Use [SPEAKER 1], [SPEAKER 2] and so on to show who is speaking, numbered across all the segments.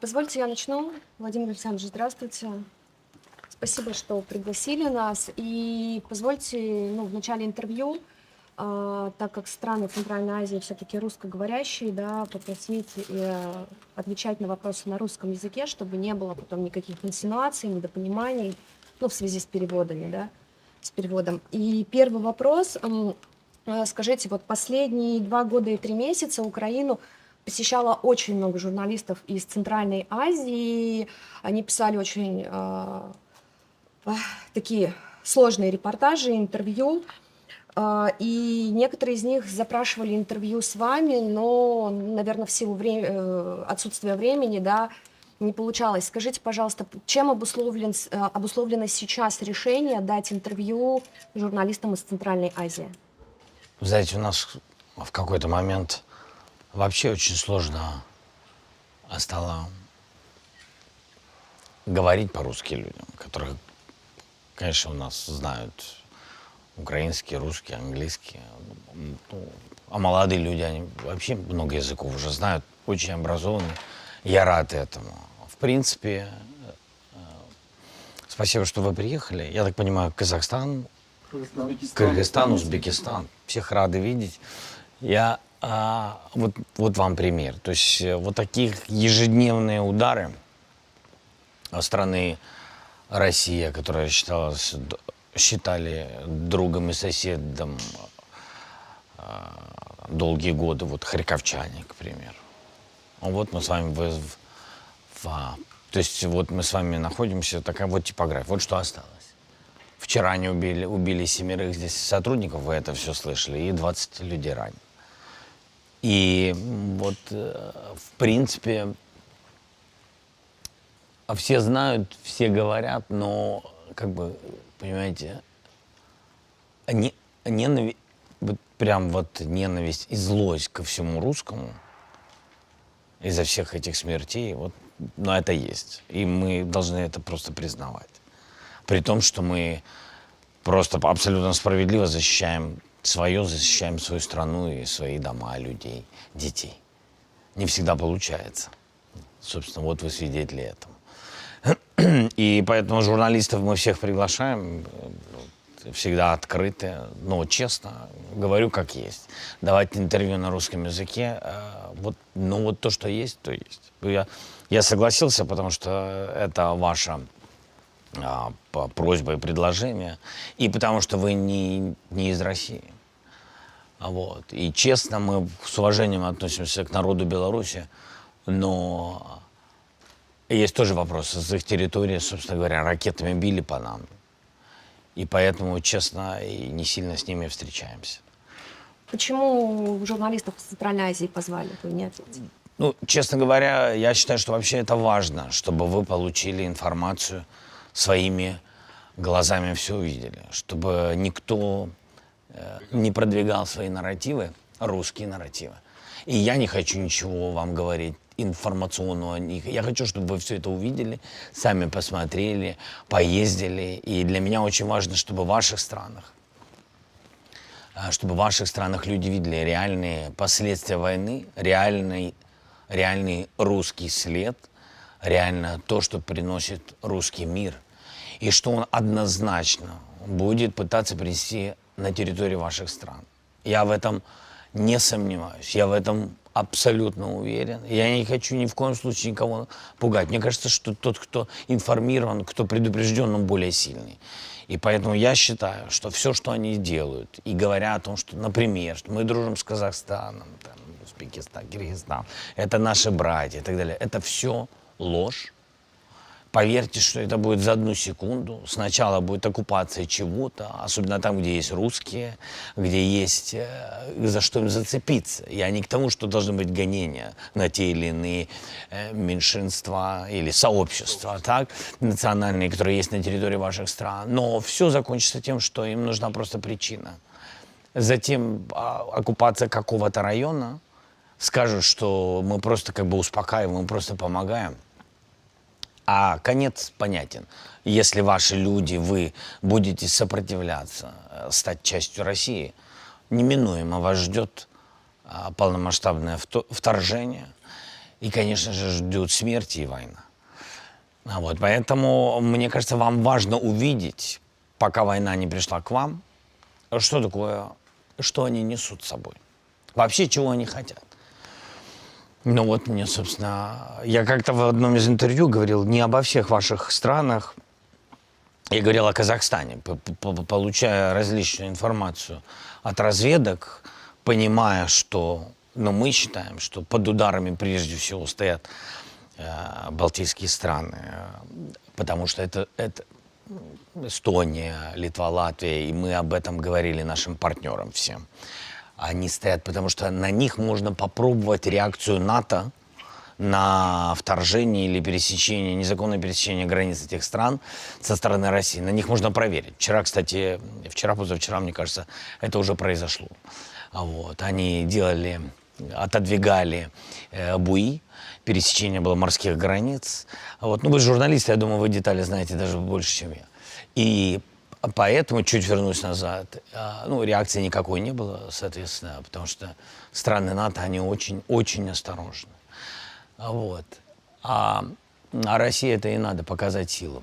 [SPEAKER 1] Позвольте, я начну. Владимир Александрович, здравствуйте. Спасибо, что пригласили нас. И позвольте, в начале интервью, так как страны Центральной Азии все-таки русскоговорящие, да, попросить отвечать на вопросы на русском языке, чтобы не было потом никаких инсинуаций, недопониманий, в связи с переводами, да, с переводом. И первый вопрос. Скажите, вот последние 2 года и 3 месяца Украину посещало очень много журналистов из Центральной Азии. Они писали очень такие сложные репортажи, интервью. И некоторые из них запрашивали интервью с вами, но, наверное, в силу отсутствия времени, да, не получалось. Скажите, пожалуйста, чем обусловлено сейчас решение дать интервью журналистам из Центральной Азии?
[SPEAKER 2] Вы знаете, у нас в какой-то момент вообще очень сложно стало говорить по-русски людям, которые, конечно, у нас знают украинский, русский, английский. А молодые люди, они вообще много языков уже знают, очень образованные. Я рад этому. В принципе, спасибо, что вы приехали. Я так понимаю, Казахстан, Кыргызстан, Узбекистан. Всех рады видеть. Вот вам пример. То есть вот таких ежедневные удары страны Россия, которая считали другом и соседом долгие годы, вот харьковчане, к примеру. Вот мы с вами то есть вот мы с вами находимся, такая вот типография. Вот что осталось. Вчера они убили 7 здесь сотрудников, вы это все слышали, и 20 людей ранено. И вот, в принципе, все знают, все говорят, но, понимаете, ненависть и злость ко всему русскому из-за всех этих смертей, но это есть. И мы должны это просто признавать. При том, что мы просто абсолютно справедливо защищаем свою страну и свои дома, людей, детей. Не всегда получается. Собственно, вот вы свидетели этому. И поэтому журналистов мы всех приглашаем, всегда открыты, но честно говорю, как есть. Давать интервью на русском языке, вот то, что есть, то есть. Я согласился, потому что это ваша просьба и предложение, и потому что вы не из России. И честно, мы с уважением относимся к народу Беларуси, но есть тоже вопросы. С их территории, собственно говоря, ракетами били по нам. И поэтому, честно, и не сильно с ними встречаемся.
[SPEAKER 1] Почему журналистов из Центральной Азии позвали? Вы не ответили.
[SPEAKER 2] Честно говоря, я считаю, что вообще это важно, чтобы вы получили информацию, своими глазами все увидели, чтобы никто не продвигал свои нарративы, русские нарративы. И я не хочу ничего вам говорить информационного. Я хочу, чтобы вы все это увидели, сами посмотрели, поездили. И для меня очень важно, чтобы в ваших странах люди видели реальные последствия войны, реальный русский след, реально то, что приносит русский мир, и что он однозначно будет пытаться принести на территорию ваших стран. Я в этом не сомневаюсь, я в этом абсолютно уверен. Я не хочу ни в коем случае никого пугать. Мне кажется, что тот, кто информирован, кто предупрежден, он более сильный. И поэтому я считаю, что все, что они делают, и говорят о том, что, например, что мы дружим с Казахстаном, Узбекистан, Киргизстан, это наши братья и так далее, это все ложь. Поверьте, что это будет за 1 секунду. Сначала будет оккупация чего-то, особенно там, где есть русские, где есть за что им зацепиться. Я не к тому, что должны быть гонения на те или иные меньшинства или сообщества, национальные, которые есть на территории ваших стран. Но все закончится тем, что им нужна просто причина. Затем оккупация какого-то района, скажут, что мы просто успокаиваем, мы просто помогаем. А конец понятен. Если ваши люди, вы будете сопротивляться, стать частью России, неминуемо вас ждет полномасштабное вторжение. И, конечно же, ждет смерти и война. Вот, поэтому, мне кажется, вам важно увидеть, пока война не пришла к вам, что такое, что они несут с собой. Вообще, чего они хотят. Ну вот мне, собственно, я как-то в одном из интервью говорил не обо всех ваших странах, я говорил о Казахстане, получая различную информацию от разведок, понимая, что, ну, мы считаем, что под ударами прежде всего стоят балтийские страны, потому что это Эстония, Литва, Латвия, и мы об этом говорили нашим партнерам всем. Они стоят, потому что на них можно попробовать реакцию НАТО на вторжение или пересечение, незаконное пересечение границ этих стран со стороны России. На них можно проверить. Вчера, кстати, позавчера, мне кажется, это уже произошло. Вот. Они отодвигали буи, пересечение было морских границ. Вот. Ну, вы журналисты, я думаю, вы детали знаете даже больше, чем я. И поэтому, чуть вернусь назад, ну, реакции никакой не было, соответственно, потому что страны НАТО, они очень осторожны. Вот. А России это и надо показать силу.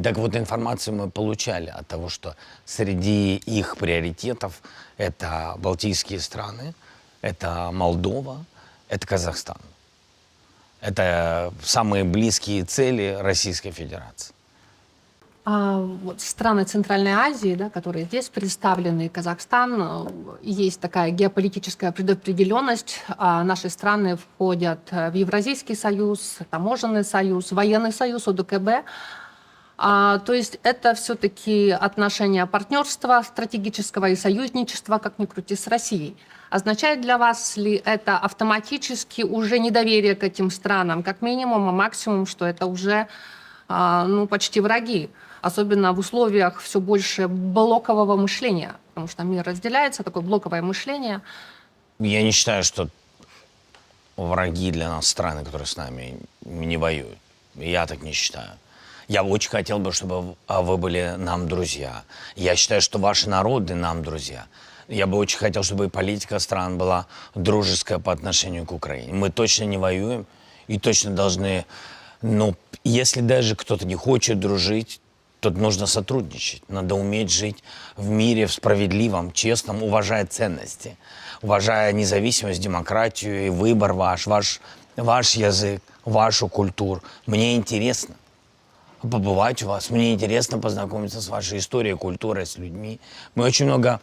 [SPEAKER 2] Так вот, информацию мы получали от того, что среди их приоритетов это Балтийские страны, это Молдова, это Казахстан. Это самые близкие цели Российской Федерации.
[SPEAKER 3] Вот страны Центральной Азии, да, которые здесь представлены, Казахстан, есть такая геополитическая предопределенность. Наши страны входят в Евразийский союз, Таможенный союз, Военный союз, ОДКБ. То есть это все-таки отношения партнерства стратегического и союзничества, как ни крути, с Россией. Означает для вас ли это автоматически уже недоверие к этим странам, как минимум, а максимум, что это уже почти враги? Особенно в условиях все больше блокового мышления, потому что мир разделяется, такое блоковое мышление.
[SPEAKER 2] Я не считаю, что враги для нас страны, которые с нами не воюют. Я так не считаю. Я очень хотел бы, чтобы вы были нам друзья. Я считаю, что ваши народы нам друзья. Я бы очень хотел, чтобы и политика стран была дружеская по отношению к Украине. Мы точно не воюем и точно должны... Но если даже кто-то не хочет дружить, то нужно сотрудничать. Надо уметь жить в мире, в справедливом, честном, уважая ценности, уважая независимость, демократию и выбор ваш язык, вашу культуру. Мне интересно побывать у вас, мне интересно познакомиться с вашей историей, культурой, с людьми. Мы очень много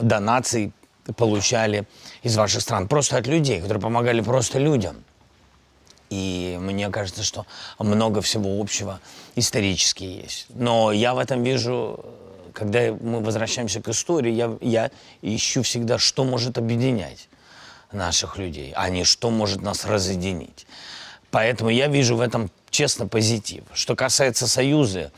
[SPEAKER 2] донаций получали из ваших стран, просто от людей, которые помогали просто людям. И мне кажется, что много всего общего исторически есть. Но я в этом вижу, когда мы возвращаемся к истории, я ищу всегда, что может объединять наших людей, а не что может нас разъединить. Поэтому я вижу в этом, честно, позитив. Что касается союза,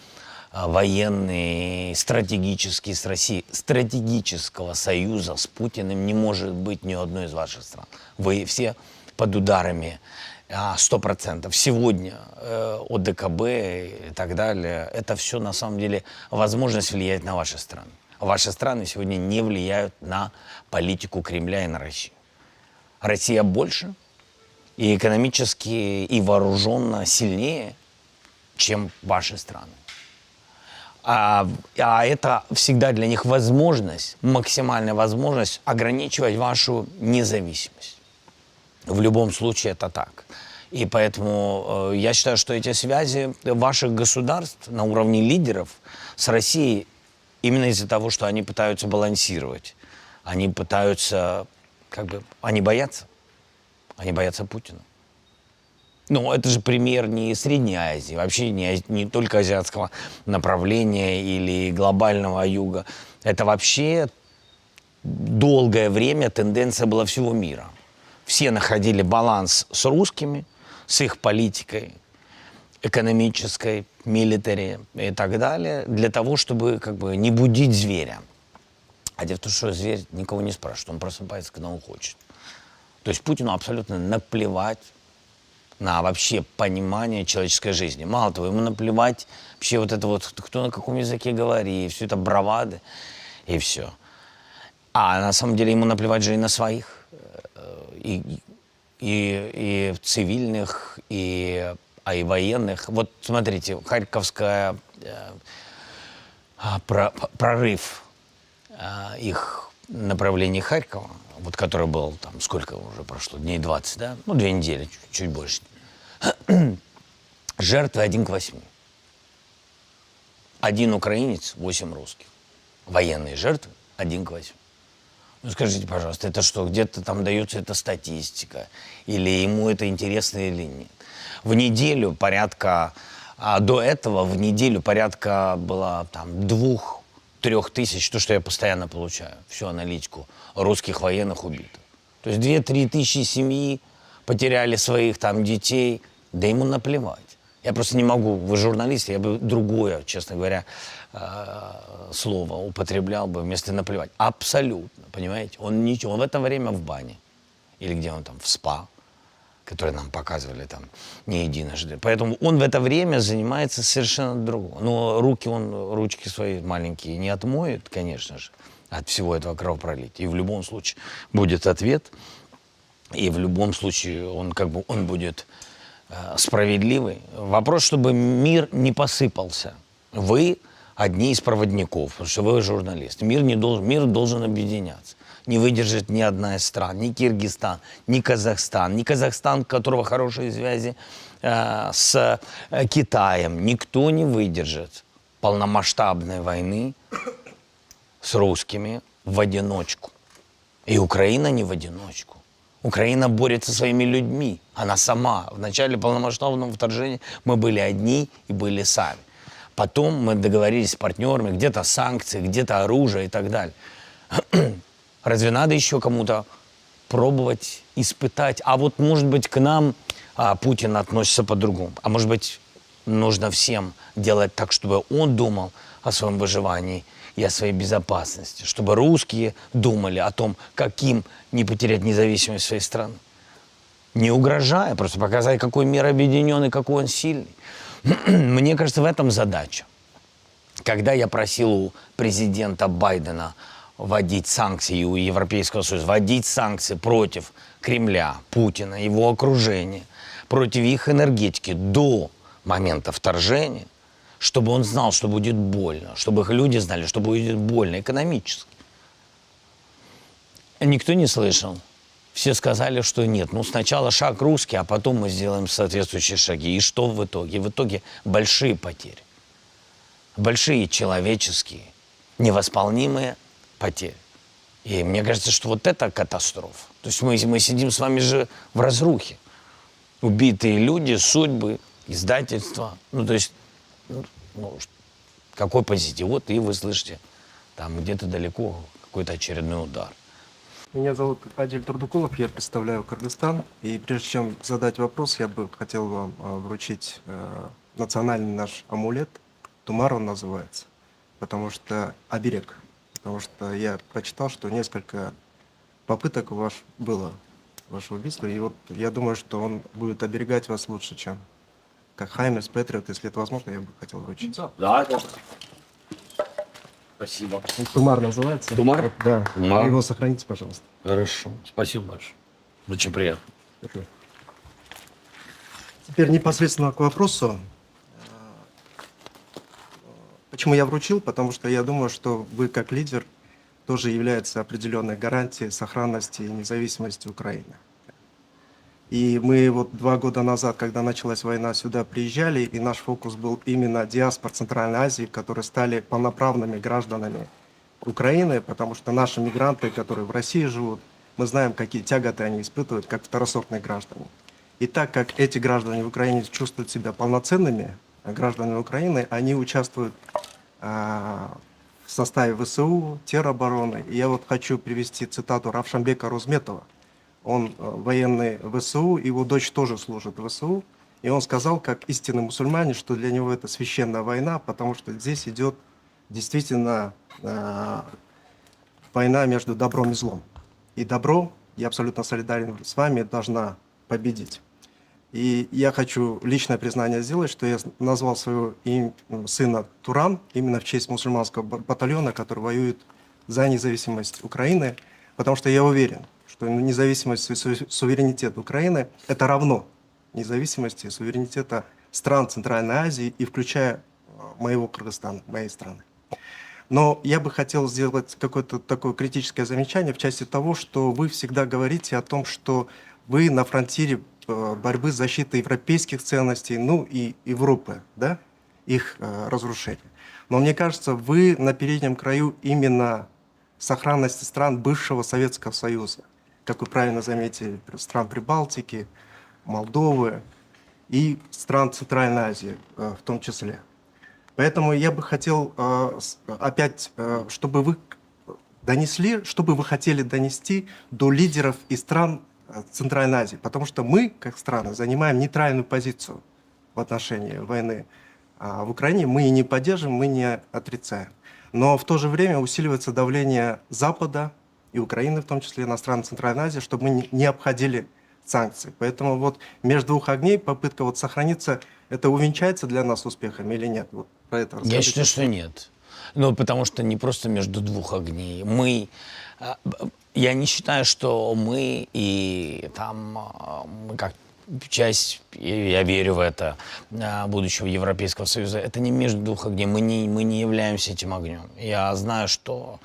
[SPEAKER 2] военный, стратегический с Россией, стратегического союза с Путиным не может быть ни одной из ваших стран. Вы все под ударами 100%. Сегодня ОДКБ и так далее, это все на самом деле возможность влиять на ваши страны. Ваши страны сегодня не влияют на политику Кремля и на Россию. Россия больше и экономически, и вооруженно сильнее, чем ваши страны. А это всегда для них возможность, максимальная возможность ограничивать вашу независимость. В любом случае это так. И поэтому я считаю, что эти связи ваших государств на уровне лидеров с Россией именно из-за того, что они пытаются балансировать. Они пытаются, они боятся. Они боятся Путина. Ну, это же пример не Средней Азии, вообще не только азиатского направления или глобального юга. Это вообще долгое время тенденция была всего мира. Все находили баланс с русскими, с их политикой экономической, милитари и так далее, для того, чтобы не будить зверя. А дело в том, что зверь никого не спрашивает, он просыпается, когда он хочет. То есть Путину абсолютно наплевать на вообще понимание человеческой жизни. Мало того, ему наплевать вообще кто на каком языке говорит, все это бравады и все. А на самом деле ему наплевать же и на своих. и цивильных, и военных. Вот смотрите, Харьковская прорыв их направлений Харькова, вот который был там, сколько уже прошло, дней 20, да? Ну, 2 недели, чуть больше. Жертвы 1 к 8. 1 украинец, 8 русских. Военные жертвы 1 к 8. Ну, скажите, пожалуйста, это что, где-то там дается эта статистика? Или ему это интересно или нет? В неделю порядка, до этого в неделю порядка было там 2-3 тысяч, то, что я постоянно получаю, всю аналитику русских военных убитых. То есть 2-3 тысячи семьи потеряли своих там детей, да ему наплевать. Я просто не могу, вы журналист, я бы другое, честно говоря, слово употреблял бы вместо наплевать. Абсолютно, понимаете? Он ничего, он в это время в бане. Или где он там, в СПА, которые нам показывали там не единожды. Поэтому он в это время занимается совершенно другим. Но ручки свои маленькие не отмоет, конечно же, от всего этого кровопролития. И в любом случае будет ответ. И в любом случае он будет справедливый. Вопрос, чтобы мир не посыпался. Вы одни из проводников, потому что вы журналист. Мир должен объединяться. Не выдержит ни одна из стран, ни Киргизстан, ни Казахстан, у которого хорошие связи с Китаем. Никто не выдержит полномасштабной войны с русскими в одиночку. И Украина не в одиночку. Украина борется со своими людьми. Она сама. В начале полномасштабного вторжения мы были одни и были сами. Потом мы договорились с партнерами, где-то санкции, где-то оружие и так далее. Разве надо еще кому-то пробовать, испытать? А вот, может быть, к нам Путин относится по-другому. А может быть, нужно всем делать так, чтобы он думал о своем выживании и о своей безопасности. Чтобы русские думали о том, каким не потерять независимость своей страны. Не угрожая, просто показать, какой мир объединенный, какой он сильный. Мне кажется, в этом задача. Когда я просил у президента Байдена вводить санкции, и у Европейского Союза вводить санкции против Кремля, Путина, его окружения, против их энергетики до момента вторжения, чтобы он знал, что будет больно, чтобы их люди знали, что будет больно экономически. Никто не слышал. Все сказали, что нет. Ну, сначала шаг русский, а потом мы сделаем соответствующие шаги. И что в итоге? В итоге большие потери. Большие человеческие, невосполнимые потери. И мне кажется, что вот это катастрофа. То есть мы сидим с вами же в разрухе. Убитые люди, судьбы, издательства. Ну, то есть, какой позитив? Вот и вы слышите, там где-то далеко какой-то очередной удар.
[SPEAKER 4] Меня зовут Адиль Турдукулов, я представляю Кыргызстан. И прежде чем задать вопрос, я бы хотел вам вручить национальный наш амулет. Тумар он называется, потому что оберег. Потому что я прочитал, что несколько попыток было ваше убийство. И вот я думаю, что он будет оберегать вас лучше, чем как Хаймерс, Патриот. Если это возможно, я бы хотел вручить.
[SPEAKER 2] Да. Спасибо.
[SPEAKER 4] Тумар называется.
[SPEAKER 2] Тумар?
[SPEAKER 4] Да.
[SPEAKER 2] Тумар.
[SPEAKER 4] Его сохраните, пожалуйста.
[SPEAKER 2] Хорошо. Спасибо большое. Очень приятно.
[SPEAKER 4] Теперь непосредственно к вопросу. Почему я вручил? Потому что я думаю, что вы как лидер тоже является определенной гарантией сохранности и независимости Украины. И мы вот 2 года назад, когда началась война, сюда приезжали, и наш фокус был именно диаспор Центральной Азии, которые стали полноправными гражданами Украины, потому что наши мигранты, которые в России живут, мы знаем, какие тяготы они испытывают, как второсортные граждане. И так как эти граждане в Украине чувствуют себя полноценными гражданами Украины, они участвуют в составе ВСУ, теробороны. И я вот хочу привести цитату Равшанбека Розметова. Он военный ВСУ, его дочь тоже служит в ВСУ. И он сказал, как истинный мусульманин, что для него это священная война, потому что здесь идет действительно война между добром и злом. И добро, я абсолютно солидарен с вами, должна победить. И я хочу личное признание сделать, что я назвал своего сына Туран именно в честь мусульманского батальона, который воюет за независимость Украины, потому что я уверен, что независимость и суверенитет Украины – это равно независимости и суверенитета стран Центральной Азии, и включая моего Кыргызстана, моей страны. Но я бы хотел сделать какое-то такое критическое замечание в части того, что вы всегда говорите о том, что вы на фронтире борьбы с защитой европейских ценностей, ну и Европы, да, их разрушения. Но мне кажется, вы на переднем краю именно сохранности стран бывшего Советского Союза, как вы правильно заметили, стран Прибалтики, Молдовы и стран Центральной Азии в том числе. Поэтому я бы хотел опять, чтобы вы донесли, что бы вы хотели донести до лидеров и стран Центральной Азии, потому что мы, как страны, занимаем нейтральную позицию в отношении войны в Украине. Мы и не поддерживаем, мы не отрицаем. Но в то же время усиливается давление Запада и Украины, в том числе на страны Центральной Азии, чтобы мы не обходили санкции. Поэтому вот между двух огней попытка вот сохраниться, это увенчается для нас успехом или нет? Вот про это расскажите.
[SPEAKER 2] Я считаю, что нет. Ну, потому что не просто между двух огней. Я не считаю, что мы и там, мы как часть, я верю в это, будущего Европейского Союза, это не между двух огней. Мы не являемся этим огнем. Я знаю, что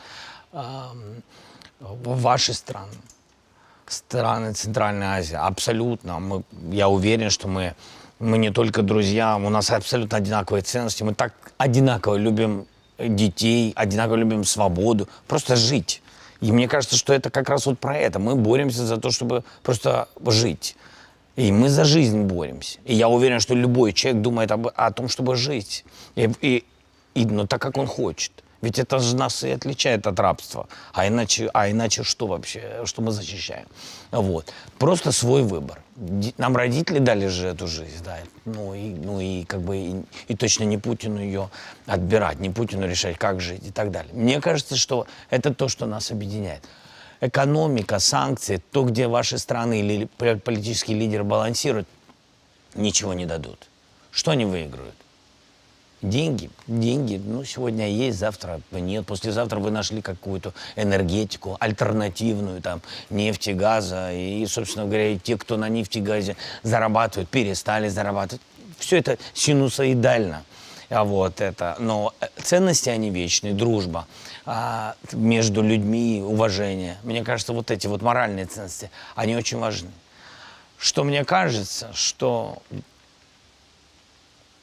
[SPEAKER 2] ваши страны Центральной Азии, абсолютно, я уверен, что мы не только друзья, у нас абсолютно одинаковые ценности, мы так одинаково любим детей, одинаково любим свободу, просто жить. И мне кажется, что это как раз вот про это. Мы боремся за то, чтобы просто жить. И мы за жизнь боремся. И я уверен, что любой человек думает о том, чтобы жить. Но так, как он хочет. Ведь это же нас и отличает от рабства. А иначе что вообще? Что мы защищаем? Вот. Просто свой выбор. Нам родители дали же эту жизнь, да. И точно не Путину ее отбирать, не Путину решать, как жить и так далее. Мне кажется, что это то, что нас объединяет. Экономика, санкции, то, где ваши страны или политические лидеры балансируют, ничего не дадут. Что они выиграют? Деньги. Ну, сегодня есть, завтра нет. Послезавтра вы нашли какую-то энергетику альтернативную, там, нефти, газа. И, собственно говоря, те, кто на нефти и газе зарабатывают, перестали зарабатывать. Все это синусоидально. Но ценности, они вечные, дружба между людьми, уважение. Мне кажется, вот эти вот моральные ценности, они очень важны. Что мне кажется, что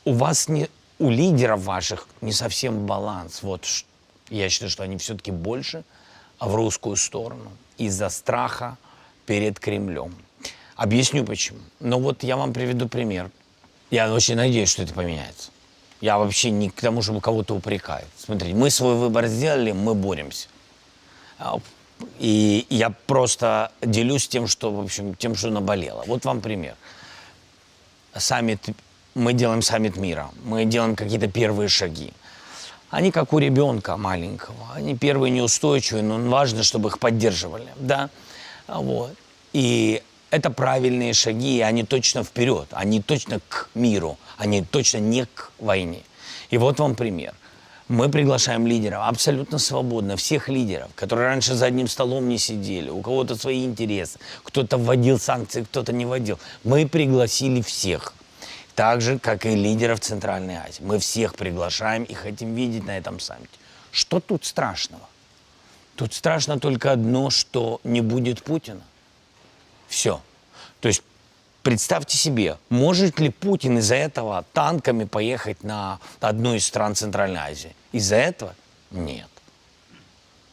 [SPEAKER 2] у лидеров ваших не совсем баланс. Вот я считаю, что они все-таки больше в русскую сторону из-за страха перед Кремлем. Объясню почему. Но вот я вам приведу пример. Я очень надеюсь, что это поменяется. Я вообще не к тому, чтобы кого-то упрекать. Смотрите, мы свой выбор сделали, мы боремся. И я просто делюсь тем, что наболело. Вот вам пример. Мы делаем саммит мира, мы делаем какие-то первые шаги. Они как у ребенка маленького, они первые неустойчивые, но важно, чтобы их поддерживали, да? И это правильные шаги, и они точно вперед, они точно к миру, они точно не к войне. И вот вам пример. Мы приглашаем лидеров абсолютно свободно, всех лидеров, которые раньше за одним столом не сидели, у кого-то свои интересы, кто-то вводил санкции, кто-то не вводил. Мы пригласили всех. Так же, как и лидеров Центральной Азии. Мы всех приглашаем и хотим видеть на этом саммите. Что тут страшного? Тут страшно только одно, что не будет Путина. Все. То есть представьте себе, может ли Путин из-за этого танками поехать на одну из стран Центральной Азии? Из-за этого? Нет.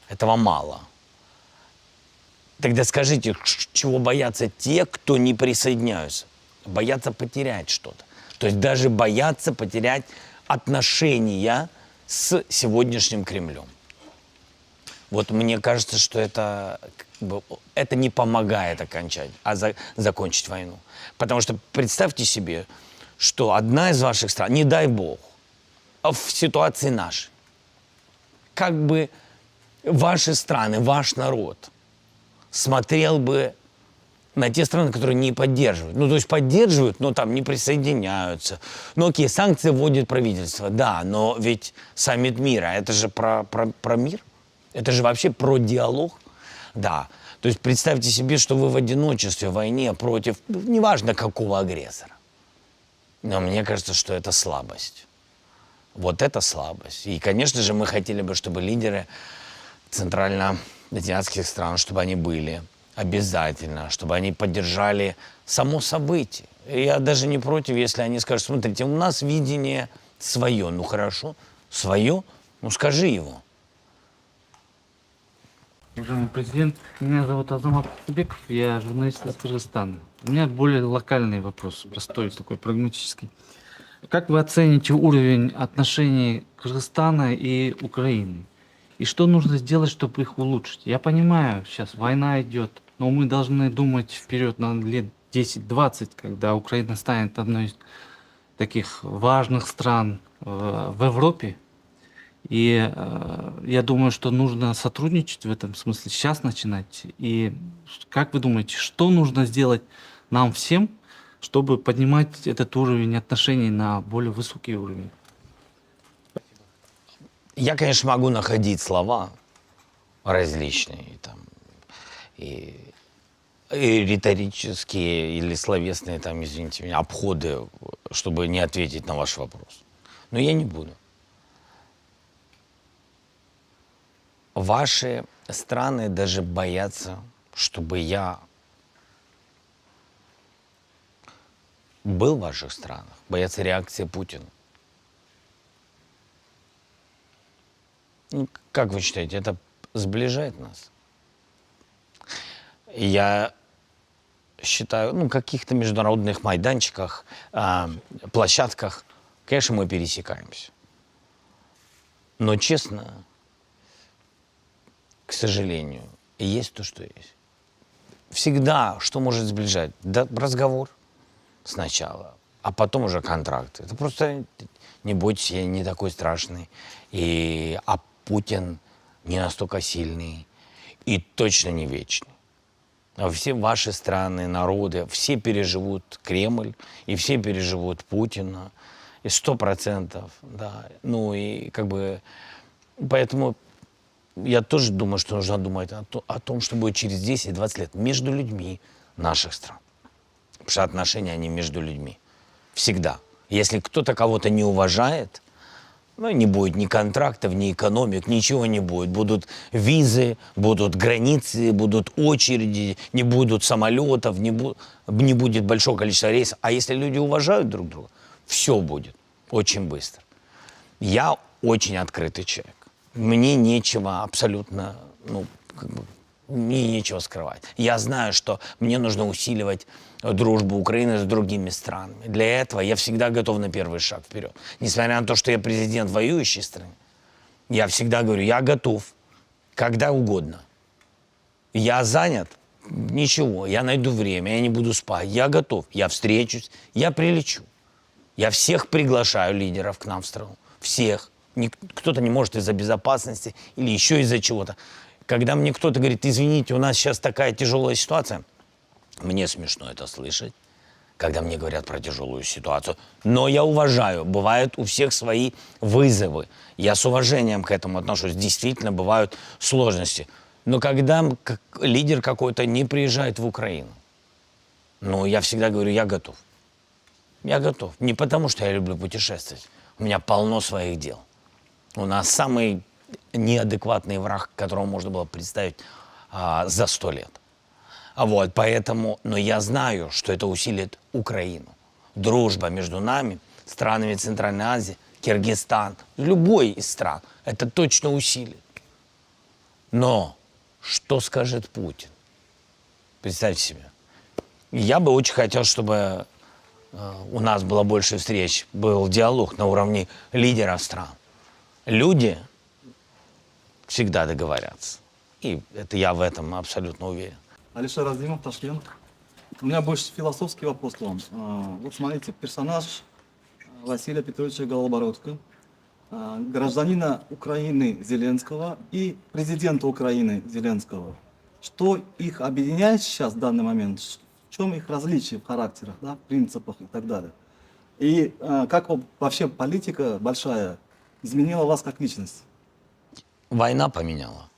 [SPEAKER 2] Этого мало. Тогда скажите, чего боятся те, кто не присоединяются? Боятся потерять что-то. То есть даже боятся потерять отношения с сегодняшним Кремлем. Вот мне кажется, что это не помогает закончить войну. Потому что представьте себе, что одна из ваших стран, не дай бог, в ситуации нашей, как бы ваши страны, ваш народ смотрел бы на те страны, которые не поддерживают. Ну, то есть поддерживают, но там не присоединяются. Ну, окей, санкции вводит правительство, да, но ведь саммит мира, это же про мир. Это же вообще про диалог. Да. То есть представьте себе, что вы в одиночестве в войне против, неважно какого агрессора. Но мне кажется, что это слабость. Вот это слабость. И, конечно же, мы хотели бы, чтобы лидеры центральноазиатских стран, чтобы они были обязательно, чтобы они поддержали само событие. И я даже не против, если они скажут, смотрите, у нас видение свое. Ну хорошо, свое, ну скажи его.
[SPEAKER 5] Уважаемый президент, меня зовут Азамат Сабеков, я журналист из Кыргызстана. У меня более локальный вопрос, простой такой, прагматический. Как вы оцените уровень отношений Кыргызстана и Украины? И что нужно сделать, чтобы их улучшить? Я понимаю, сейчас война идет, но мы должны думать вперед на лет 10-20, когда Украина станет одной из таких важных стран в Европе. И я думаю, что нужно сотрудничать в этом смысле, сейчас начинать. И как вы думаете, что нужно сделать нам всем, чтобы поднимать этот уровень отношений на более высокий уровень?
[SPEAKER 2] Я, конечно, могу находить слова различные, там, и риторические или словесные, там, извините меня, обходы, чтобы не ответить на ваш вопрос. Но я не буду. Ваши страны даже боятся, чтобы я был в ваших странах, боятся реакции Путина. Ну, как вы считаете, это сближает нас? Я считаю, ну, каких-то международных майданчиках, площадках, конечно, мы пересекаемся. Но честно, к сожалению, есть то, что есть. Всегда, что может сближать? Да, разговор сначала, а потом уже контракт. Это просто, не бойтесь, я не такой страшный. А Путин не настолько сильный и точно не вечный. А все ваши страны, народы, все переживут Кремль, и все переживут Путина, и 100%, да. Ну и как бы, поэтому я тоже думаю, что нужно думать о том, что будет через 10-20 лет между людьми наших стран. Потому что отношения, они между людьми. Всегда. Если кто-то кого-то не уважает, ну, не будет ни контрактов, ни экономик, ничего не будет. Будут визы, будут границы, будут очереди, не будут самолетов, не будет большого количества рейсов. А если люди уважают друг друга, все будет очень быстро. Я очень открытый человек. Мне нечего абсолютно, ну, как бы, мне нечего скрывать. Я знаю, что мне нужно усиливать дружбу Украины с другими странами. Для этого я всегда готов на первый шаг вперед. Несмотря на то, что я президент воюющей страны, я всегда говорю, я готов, когда угодно. Я занят, ничего, я найду время, я не буду спать, я готов, я встречусь, я прилечу. Я всех приглашаю лидеров к нам в страну, всех. Кто-то не может из-за безопасности или еще из-за чего-то. Когда мне кто-то говорит, извините, у нас сейчас такая тяжелая ситуация, мне смешно это слышать, когда мне говорят про тяжелую ситуацию. Но я уважаю, бывают у всех свои вызовы. Я с уважением к этому отношусь. Действительно, бывают сложности. Но когда лидер какой-то не приезжает в Украину, ну, я всегда говорю, я готов. Я готов. Не потому, что я люблю путешествовать. У меня полно своих дел. У нас самый неадекватный враг, которого можно было представить за 100 лет. Вот, поэтому, но я знаю, что это усилит Украину. Дружба между нами, странами Центральной Азии, Киргизстан, любой из стран, это точно усилит. Но что скажет Путин? Представьте себе. Я бы очень хотел, чтобы у нас было больше встреч, был диалог на уровне лидеров стран. Люди всегда договорятся. И это я в этом абсолютно уверен.
[SPEAKER 6] Алишер Азимов, Ташкент. У меня больше философский вопрос к вам. Вот смотрите, персонаж Василия Петровича Голобородко, гражданина Украины Зеленского и президента Украины Зеленского. Что их объединяет сейчас в данный момент? В чем их различия в характерах, да, в принципах и так далее? И как вообще политика большая изменила вас как личность?
[SPEAKER 2] Война поменяла.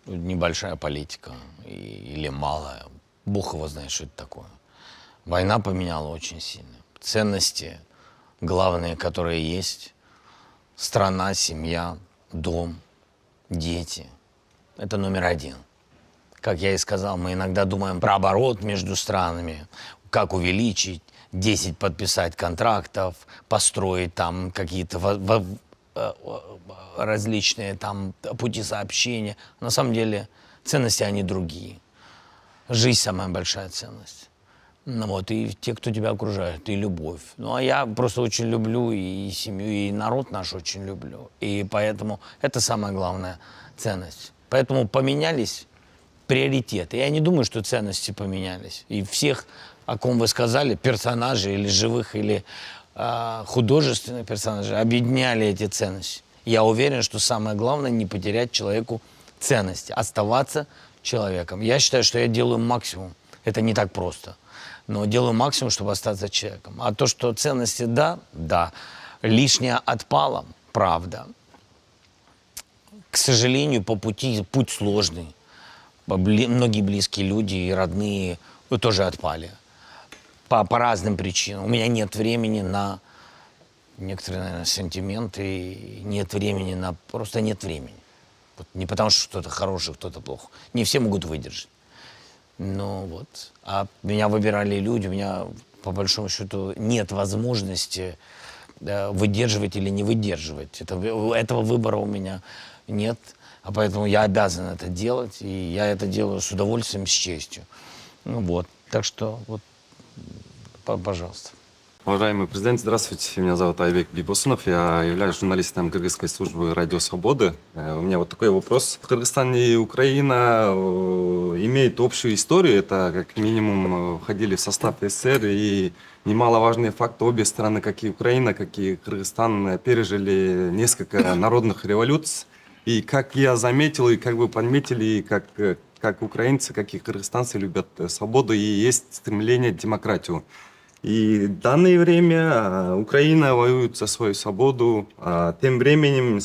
[SPEAKER 2] небольшая политика или малая. Бог его знает, что это такое. Война поменяла очень сильно. Ценности главные, которые есть. Страна, семья, дом, дети. Это номер один. Как я и сказал, мы иногда думаем про оборот между странами, как увеличить, 10 подписать контрактов, построить там какие-то различные там пути сообщения. На самом деле ценности, они другие. Жизнь самая большая ценность. Ну вот, и те, кто тебя окружает, и любовь. Ну, а я просто очень люблю и семью, и народ наш очень люблю. И поэтому это самая главная ценность. Поэтому поменялись приоритеты. Я не думаю, что ценности поменялись. И всех, о ком вы сказали, персонажей или живых, или художественных персонажей, объединяли эти ценности. Я уверен, что самое главное — не потерять человеку ценности, оставаться человеком. Я считаю, что я делаю максимум. Это не так просто. Но делаю максимум, чтобы остаться человеком. А то, что ценности, да. Лишнее отпало, правда. К сожалению, путь сложный. Многие близкие люди и родные тоже отпали. По разным причинам. У меня нет времени на некоторые, наверное, сентименты, нет времени на... Просто нет времени. Вот не потому, что кто-то хороший, кто-то плохо. Не все могут выдержать. Ну вот. А меня выбирали люди, у меня, по большому счету, нет возможности выдерживать или не выдерживать. Этого выбора у меня нет. А поэтому я обязан это делать, и я это делаю с удовольствием, с честью. Ну вот. Так что, вот, пожалуйста.
[SPEAKER 7] Уважаемый президент, здравствуйте. Меня зовут Айбек Бибосунов. Я являюсь журналистом Кыргызской службы «Радио Свободы». У меня вот такой вопрос. Кыргызстан и Украина имеют общую историю. Это как минимум входили в состав СССР. И немаловажный факт: обе страны, как и Украина, как и Кыргызстан, пережили несколько народных революций. И как я заметил, и как вы подметили, как украинцы, как и кыргызстанцы любят свободу и есть стремление к демократию. И в данное время Украина воюет за свою свободу, а тем временем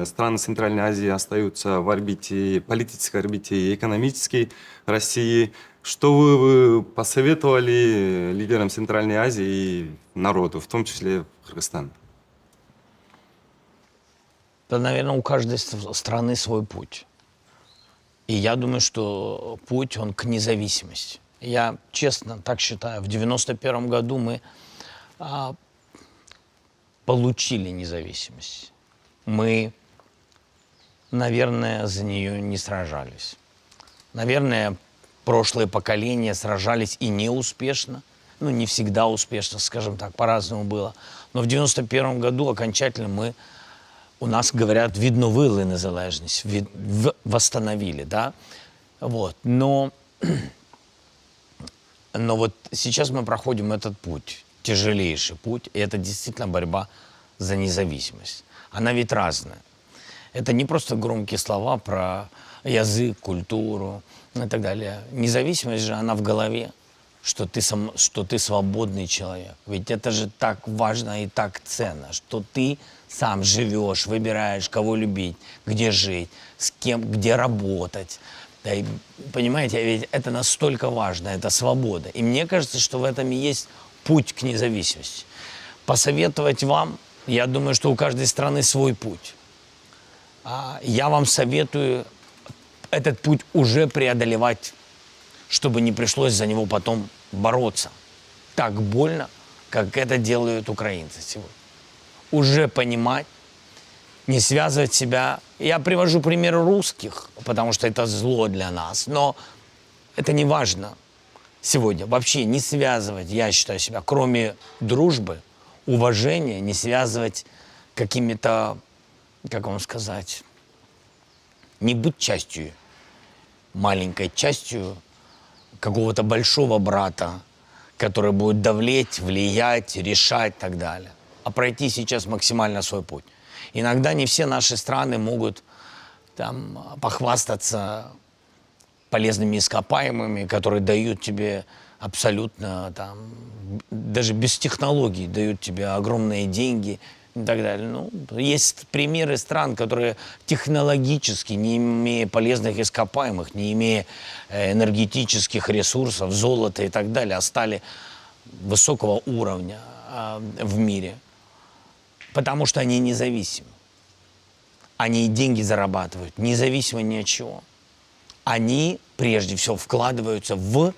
[SPEAKER 7] страны Центральной Азии остаются в орбите, политической орбите и экономической России. Что вы посоветовали лидерам Центральной Азии и народу, в том числе Кыргызстана?
[SPEAKER 2] Да, наверное, у каждой страны свой путь. И я думаю, что путь, он к независимости. Я честно так считаю, в 91 году мы получили независимость. Мы, наверное, за нее не сражались. Наверное, прошлые поколения сражались и неуспешно. Ну, не всегда успешно, скажем так, по-разному было. Но в 91 году окончательно у нас, говорят, відновили незалежність, восстановили, да? Вот. Но вот сейчас мы проходим этот путь, тяжелейший путь, и это действительно борьба за независимость. Она ведь разная. Это не просто громкие слова про язык, культуру и так далее. Независимость же, она в голове, что ты свободный человек. Ведь это же так важно и так ценно, что ты сам живешь, выбираешь, кого любить, где жить, с кем, где работать. Да, и, понимаете, ведь это настолько важно, это свобода. И мне кажется, что в этом и есть путь к независимости. Посоветовать вам, я думаю, что у каждой страны свой путь. Я вам советую этот путь уже преодолевать, чтобы не пришлось за него потом бороться так больно, как это делают украинцы сегодня. Уже понимать, не связывать себя. Я привожу пример русских, потому что это зло для нас, но это не важно сегодня. Вообще не связывать, я считаю себя, кроме дружбы, уважения, не связывать какими-то, как вам сказать, не быть частью, маленькой частью какого-то большого брата, который будет давлеть, влиять, решать и так далее. А пройти сейчас максимально свой путь. Иногда не все наши страны могут там похвастаться полезными ископаемыми, которые дают тебе абсолютно, там, даже без технологий, дают тебе огромные деньги, и так далее. Ну, есть примеры стран, которые технологически, не имея полезных ископаемых, не имея энергетических ресурсов, золота и так далее, стали высокого уровня в мире, потому что они независимы. Они деньги зарабатывают, независимо ни от чего. Они, прежде всего, вкладываются в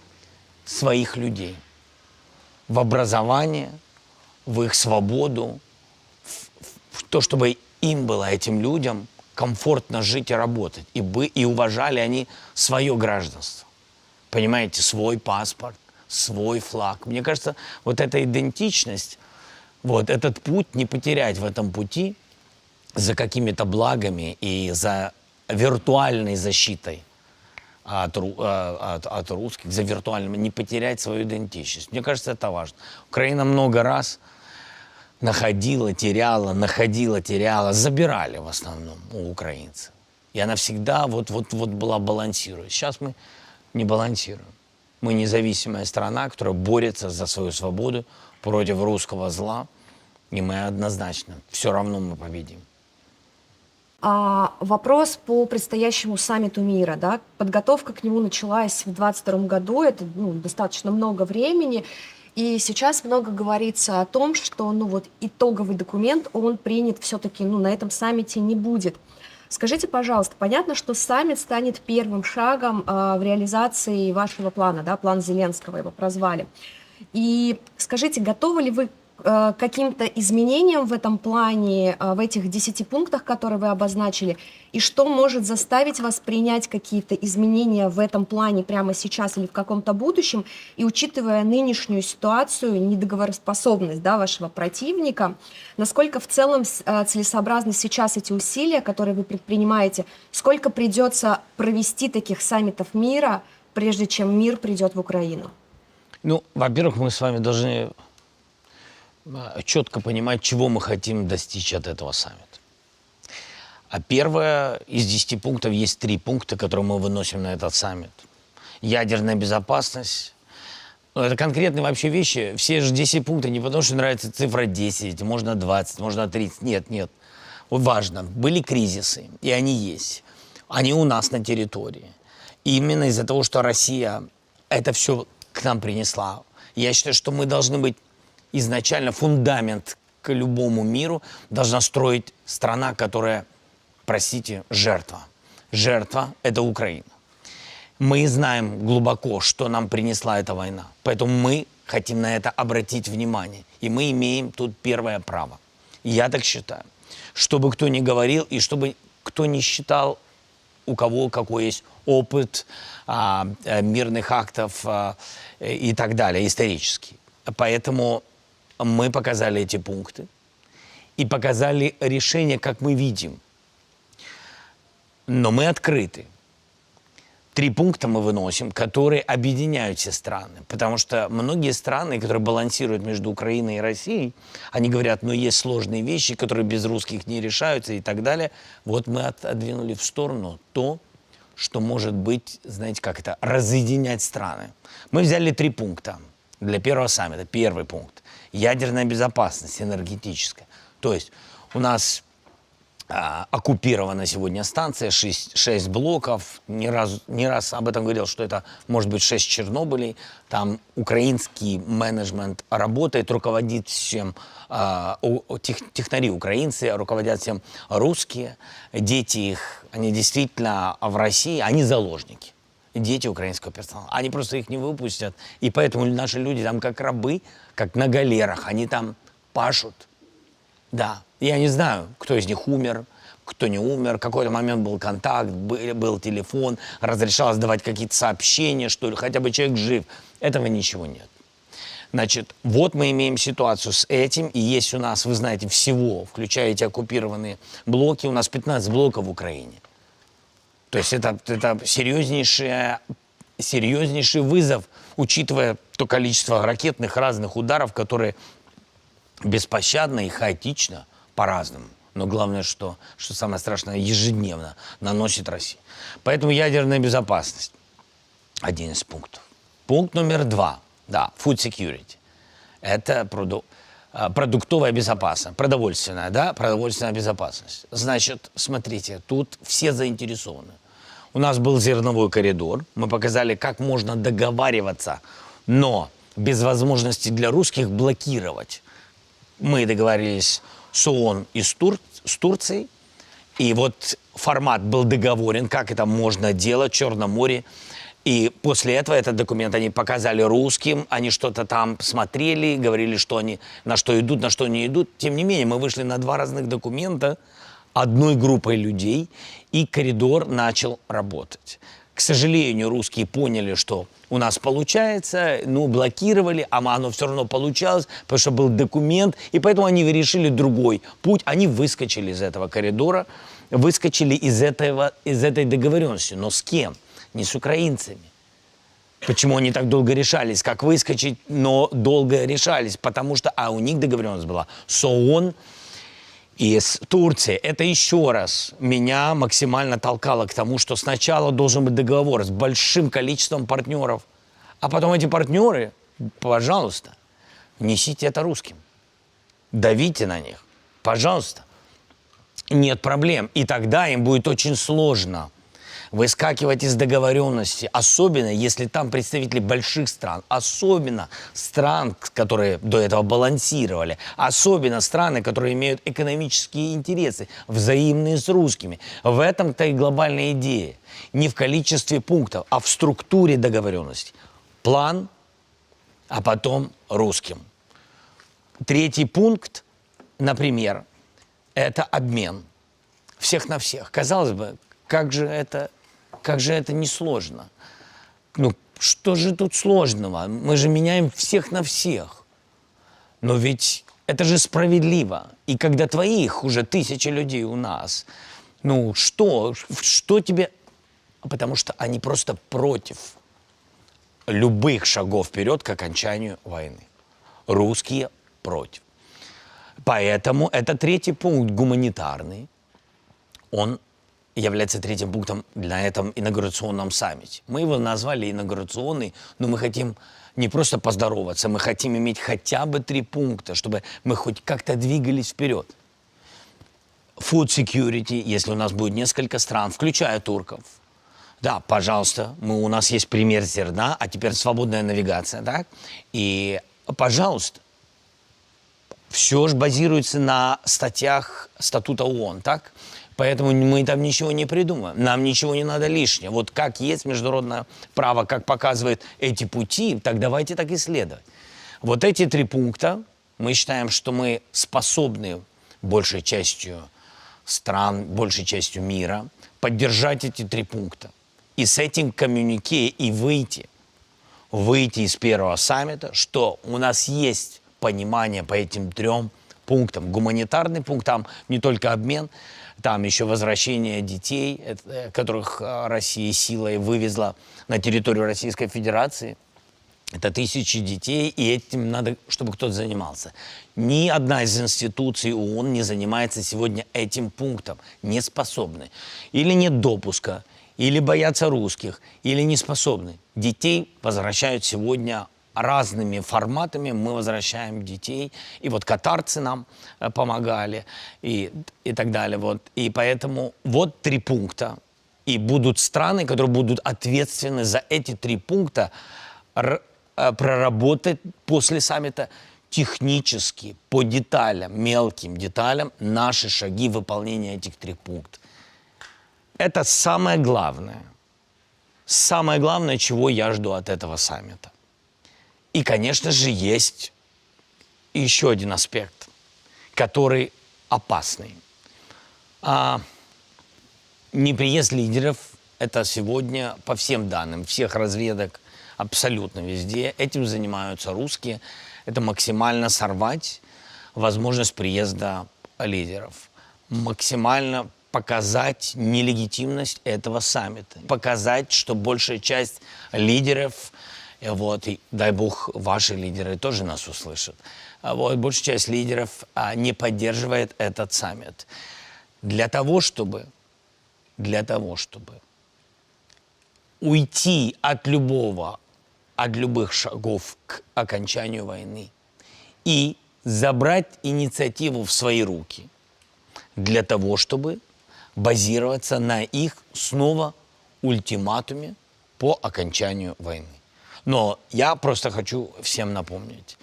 [SPEAKER 2] своих людей, в образование, в их свободу, в то, чтобы им было, этим людям, комфортно жить и работать. И уважали они свое гражданство. Понимаете, свой паспорт, свой флаг. Мне кажется, вот эта идентичность, вот этот путь, не потерять в этом пути за какими-то благами и за виртуальной защитой от русских, за виртуальным, не потерять свою идентичность. Мне кажется, это важно. Украина много раз находила, теряла, забирали в основном у украинцев. И она всегда вот была балансирует. Сейчас мы не балансируем. Мы независимая страна, которая борется за свою свободу против русского зла. И мы однозначно, все равно мы победим.
[SPEAKER 1] Вопрос по предстоящему саммиту мира. Да? Подготовка к нему началась в 2022 году, это достаточно много времени, и сейчас много говорится о том, что итоговый документ, он принят все-таки на этом саммите не будет. Скажите, пожалуйста, понятно, что саммит станет первым шагом в реализации вашего плана, да, план Зеленского его прозвали. И скажите, готовы ли вы к каким-то изменениям в этом плане, в этих 10 пунктах, которые вы обозначили, и что может заставить вас принять какие-то изменения в этом плане прямо сейчас или в каком-то будущем, и учитывая нынешнюю ситуацию, недоговороспособность, да, вашего противника, насколько в целом целесообразны сейчас эти усилия, которые вы предпринимаете, сколько придется провести таких саммитов мира, прежде чем мир придет в Украину?
[SPEAKER 2] Ну, во-первых, мы с вами должны четко понимать, чего мы хотим достичь от этого саммита. А первое, из 10 пунктов есть 3 пункта, которые мы выносим на этот саммит. Ядерная безопасность. Это конкретные вообще вещи. Все же 10 пунктов не потому, что нравится цифра 10, можно 20, можно 30. Нет. Вот важно. Были кризисы, и они есть. Они у нас на территории. И именно из-за того, что Россия это все к нам принесла. Я считаю, что мы должны быть изначально фундамент к любому миру должна строить страна, которая, простите, жертва. Жертва – это Украина. Мы знаем глубоко, что нам принесла эта война. Поэтому мы хотим на это обратить внимание. И мы имеем тут первое право. Я так считаю. Чтобы кто ни говорил, и чтобы кто не считал, у кого какой есть опыт мирных актов и так далее, исторический. Поэтому мы показали эти пункты и показали решение, как мы видим. Но мы открыты. 3 пункта мы выносим, которые объединяют все страны. Потому что многие страны, которые балансируют между Украиной и Россией, они говорят, есть сложные вещи, которые без русских не решаются и так далее. Вот мы отодвинули в сторону то, что может быть, знаете, как это, разъединять страны. Мы взяли 3 пункта для первого саммита. Первый пункт. Ядерная безопасность энергетическая. То есть у нас оккупирована сегодня станция, 6 блоков. Не раз об этом говорил, что это может быть 6 Чернобылей. Там украинский менеджмент работает, руководит всем, технари украинцы, руководят всем русские. Дети их, они действительно в России, они заложники. Дети украинского персонала. Они просто их не выпустят. И поэтому наши люди там как рабы, как на галерах. Они там пашут. Да. Я не знаю, кто из них умер, кто не умер. В какой-то момент был контакт, был телефон, разрешалось давать какие-то сообщения, что ли, хотя бы человек жив. Этого ничего нет. Значит, вот мы имеем ситуацию с этим. И есть у нас, вы знаете, всего, включая эти оккупированные блоки, у нас 15 блоков в Украине. То есть это серьезнейший вызов, учитывая то количество ракетных разных ударов, которые беспощадно и хаотично по-разному. Но главное, что самое страшное, ежедневно наносит Россия. Поэтому ядерная безопасность – один из пунктов. Пункт номер 2, да, food security. Это продуктовая безопасность, продовольственная, да, продовольственная безопасность. Значит, смотрите, тут все заинтересованы. У нас был зерновой коридор, мы показали, как можно договариваться, но без возможности для русских блокировать. Мы договорились с ООН и с Турцией, и вот формат был договорен, как это можно делать в Черном море. И после этого этот документ они показали русским, они что-то там смотрели, говорили, что они на что идут, на что не идут. Тем не менее, мы вышли на два разных документа одной группой людей, и коридор начал работать. К сожалению, русские поняли, что у нас получается, ну, блокировали, а оно все равно получалось, потому что был документ, и поэтому они решили другой путь. Они выскочили из этого коридора, выскочили из этой договоренности. Но с кем? Не с украинцами. Почему они так долго решались? Как выскочить, но долго решались? Потому что у них договоренность была с ООН и с Турцией. Это еще раз меня максимально толкало к тому, что сначала должен быть договор с большим количеством партнеров, а потом эти партнеры, пожалуйста, несите это русским. Давите на них. Пожалуйста. Нет проблем. И тогда им будет очень сложно выскакивать из договоренности, особенно если там представители больших стран, особенно стран, которые до этого балансировали, особенно страны, которые имеют экономические интересы, взаимные с русскими. В этом-то и глобальная идея. Не в количестве пунктов, а в структуре договоренности. План, а потом русским. Третий пункт, например, это обмен. Всех на всех. Казалось бы, как же это несложно? Ну, что же тут сложного? Мы же меняем всех на всех. Но ведь это же справедливо. И когда твоих уже 1000 людей у нас, ну, что тебе... Потому что они просто против любых шагов вперед к окончанию войны. Русские против. Поэтому это третий пункт гуманитарный. Он является третьим пунктом на этом инаугурационном саммите. Мы его назвали инаугурационный, но мы хотим не просто поздороваться, мы хотим иметь хотя бы 3 пункта, чтобы мы хоть как-то двигались вперед. Food security, если у нас будет несколько стран, включая турков. Да, пожалуйста, у нас есть пример зерна, а теперь свободная навигация, так? И, пожалуйста, все же базируется на статьях статута ООН, так? Поэтому мы там ничего не придумаем, нам ничего не надо лишнего. Вот как есть международное право, как показывает эти пути, так давайте так исследовать. Вот эти 3 пункта, мы считаем, что мы способны большей частью стран, большей частью мира поддержать эти 3 пункта. И с этим коммюнике и выйти из первого саммита, что у нас есть понимание по этим 3 пунктам. Гуманитарный пункт, там не только обмен, там еще возвращение детей, которых Россия силой вывезла на территорию Российской Федерации. Это 1000 детей, и этим надо, чтобы кто-то занимался. Ни одна из институций ООН не занимается сегодня этим пунктом. Не способны. Или нет допуска, или боятся русских, или не способны. Детей возвращают сегодня разными форматами. Мы возвращаем детей. И вот катарцы нам помогали, и так далее. Вот. И поэтому вот 3 пункта. И будут страны, которые будут ответственны за эти 3 пункта, проработать после саммита технически, по деталям, мелким деталям, наши шаги выполнения этих 3 пунктов. Это самое главное, чего я жду от этого саммита. И, конечно же, есть еще один аспект, который опасный. Неприезд лидеров – это сегодня, по всем данным, всех разведок, абсолютно везде, этим занимаются русские. Это максимально сорвать возможность приезда лидеров. Максимально показать нелегитимность этого саммита. Показать, что большая часть лидеров, вот, и дай бог, ваши лидеры тоже нас услышат, вот, большая часть лидеров не поддерживает этот саммит. Для того, чтобы уйти от любых шагов к окончанию войны и забрать инициативу в свои руки для того, чтобы базироваться на их снова ультиматуме по окончанию войны. Но я просто хочу всем напомнить,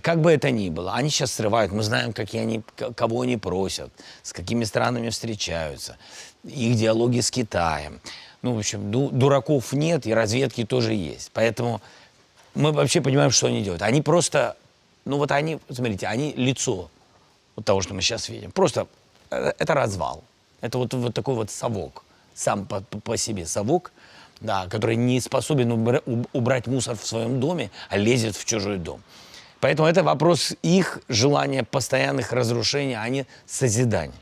[SPEAKER 2] как бы это ни было, они сейчас срывают, мы знаем, кого они просят, с какими странами встречаются, их диалоги с Китаем. Ну, в общем, дураков нет, и разведки тоже есть. Поэтому мы вообще понимаем, что они делают. Они просто, ну вот они, смотрите, они лицо вот того, что мы сейчас видим. Просто это развал. Это вот такой вот совок, сам по себе совок, да, который не способен убрать мусор в своем доме, а лезет в чужой дом. Поэтому это вопрос их желания постоянных разрушений, а не созидания.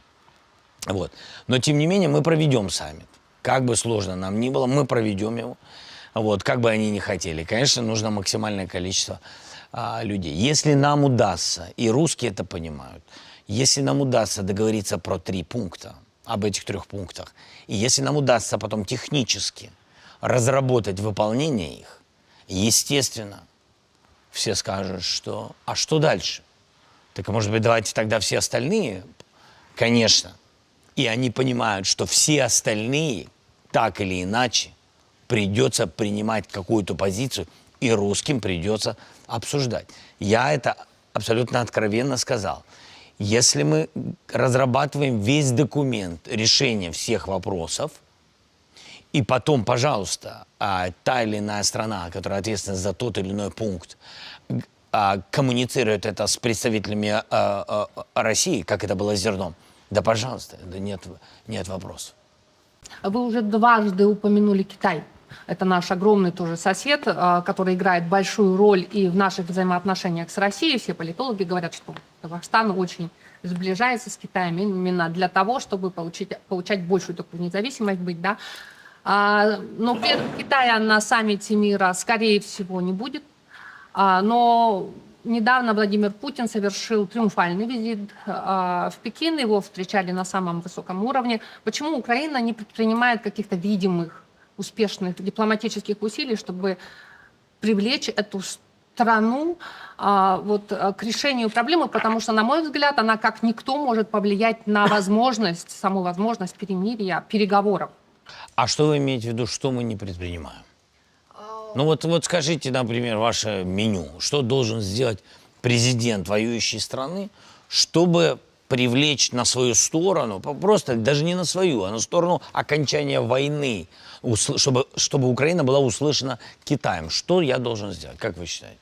[SPEAKER 2] Вот. Но, тем не менее, мы проведем саммит. Как бы сложно нам ни было, мы проведем его. Вот, как бы они ни хотели. Конечно, нужно максимальное количество людей. Если нам удастся, и русские это понимают, если нам удастся договориться про 3 пункта, об этих 3 пунктах, и если нам удастся потом технически разработать выполнение их, естественно, все скажут, что «а что дальше?» Так, может быть, давайте тогда все остальные? Конечно. И они понимают, что все остальные, так или иначе, придется принимать какую-то позицию, и русским придется обсуждать. Я это абсолютно откровенно сказал. Если мы разрабатываем весь документ решения всех вопросов, и потом, пожалуйста, та или иная страна, которая ответственна за тот или иной пункт, коммуницирует это с представителями России, как это было с зерном, да, пожалуйста, да нет вопросов.
[SPEAKER 3] Вы уже дважды упомянули Китай. Это наш огромный тоже сосед, который играет большую роль и в наших взаимоотношениях с Россией. Все политологи говорят, что Казахстан очень сближается с Китаем именно для того, чтобы получать большую такую независимость, быть, да. Но Китая на саммите мира, скорее всего, не будет. Но недавно Владимир Путин совершил триумфальный визит в Пекин. Его встречали на самом высоком уровне. Почему Украина не предпринимает каких-то видимых, успешных дипломатических усилий, чтобы привлечь эту страну к решению проблемы? Потому что, на мой взгляд, она как никто может повлиять на саму возможность перемирия, переговоров.
[SPEAKER 2] А что вы имеете в виду, что мы не предпринимаем? Ну вот скажите, например, ваше меню. Что должен сделать президент воюющей страны, чтобы привлечь на свою сторону, просто даже не на свою, а на сторону окончания войны, чтобы Украина была услышана Китаем? Что я должен сделать, как вы считаете?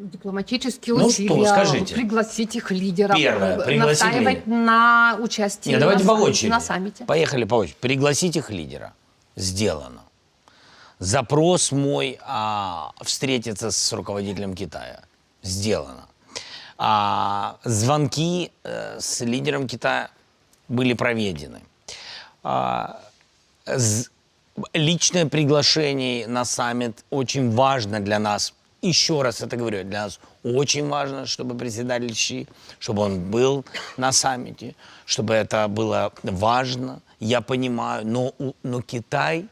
[SPEAKER 3] Дипломатические
[SPEAKER 2] Ну
[SPEAKER 3] усилия,
[SPEAKER 2] что, скажите.
[SPEAKER 3] пригласить их лидеров,
[SPEAKER 2] Первое, пригласить
[SPEAKER 3] настаивать на участии
[SPEAKER 2] давайте по очереди.
[SPEAKER 3] на саммите.
[SPEAKER 2] Поехали по очереди. Пригласить их лидера. Сделано. Запрос мой встретиться с руководителем Китая. Сделано. Звонки с лидером Китая были проведены. Личное приглашение на саммит очень важно для нас. Еще раз это говорю, для нас очень важно, чтобы председатель Ши, чтобы он был на саммите, чтобы это было важно. Я понимаю, но Китай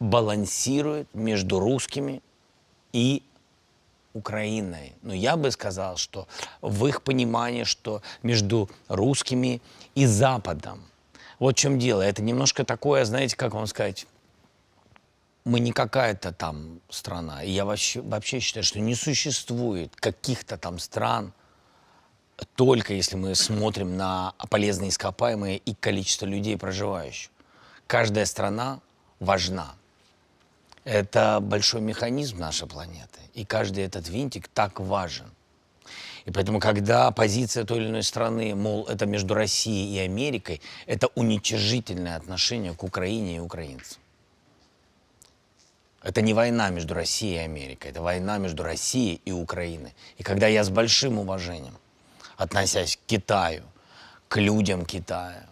[SPEAKER 2] балансирует между русскими и Украиной. Но я бы сказал, что в их понимании, что между русскими и Западом. Вот в чем дело. Это немножко такое, знаете, как вам сказать, мы не какая-то там страна. И я вообще считаю, что не существует каких-то там стран, только если мы смотрим на полезные ископаемые и количество людей, проживающих. Каждая страна важна. Это большой механизм нашей планеты. И каждый этот винтик так важен. И поэтому, когда позиция той или иной страны, мол, это между Россией и Америкой, это уничижительное отношение к Украине и украинцам. Это не война между Россией и Америкой, это война между Россией и Украиной. И когда я с большим уважением, относясь к Китаю, к людям Китая,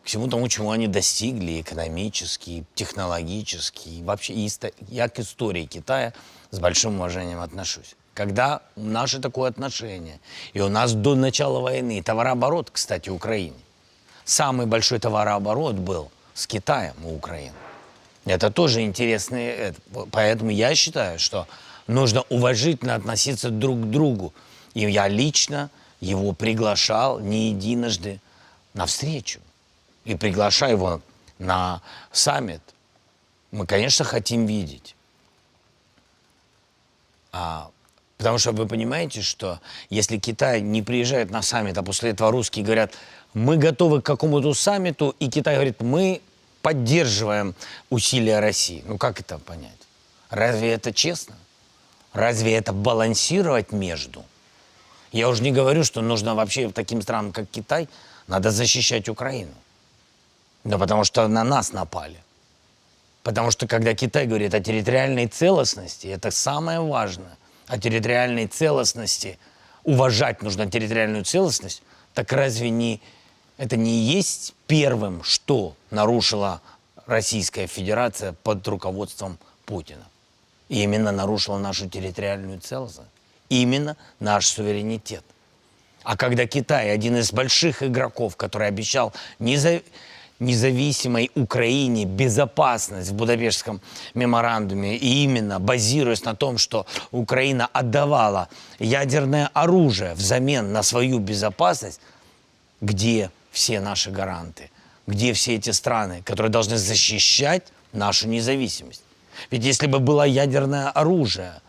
[SPEAKER 2] к всему тому, чему они достигли экономически, технологически, и вообще я к истории Китая с большим уважением отношусь. Когда наше такое отношение, и у нас до начала войны товарооборот, кстати, в Украине, самый большой товарооборот был с Китаем у Украины. Это тоже интересно. Поэтому я считаю, что Нужно уважительно относиться друг к другу. И я лично его приглашал не единожды на встречу. И приглашаю его на саммит. Мы, конечно, хотим видеть. Потому что вы понимаете, что если Китай не приезжает на саммит, а после этого русские говорят, мы готовы к какому-то саммиту, и Китай говорит, мы поддерживаем усилия России. Ну как это понять? Разве это честно? Разве это балансировать между? Я уже не говорю, что нужно вообще таким странам, как Китай, надо защищать Украину. Да потому что на нас напали. Потому что когда Китай говорит о территориальной целостности, это самое важное. О территориальной целостности, уважать нужно территориальную целостность, так разве это не есть первым, что нарушила Российская Федерация под руководством Путина? И именно нарушила нашу территориальную целостность, именно наш суверенитет. А когда Китай, один из больших игроков, который обещал независимой Украине безопасность в Будапештском меморандуме, и именно базируясь на том, что Украина отдавала ядерное оружие взамен на свою безопасность, где все наши гаранты, где все эти страны, которые должны защищать нашу независимость? Ведь если бы было ядерное оружие,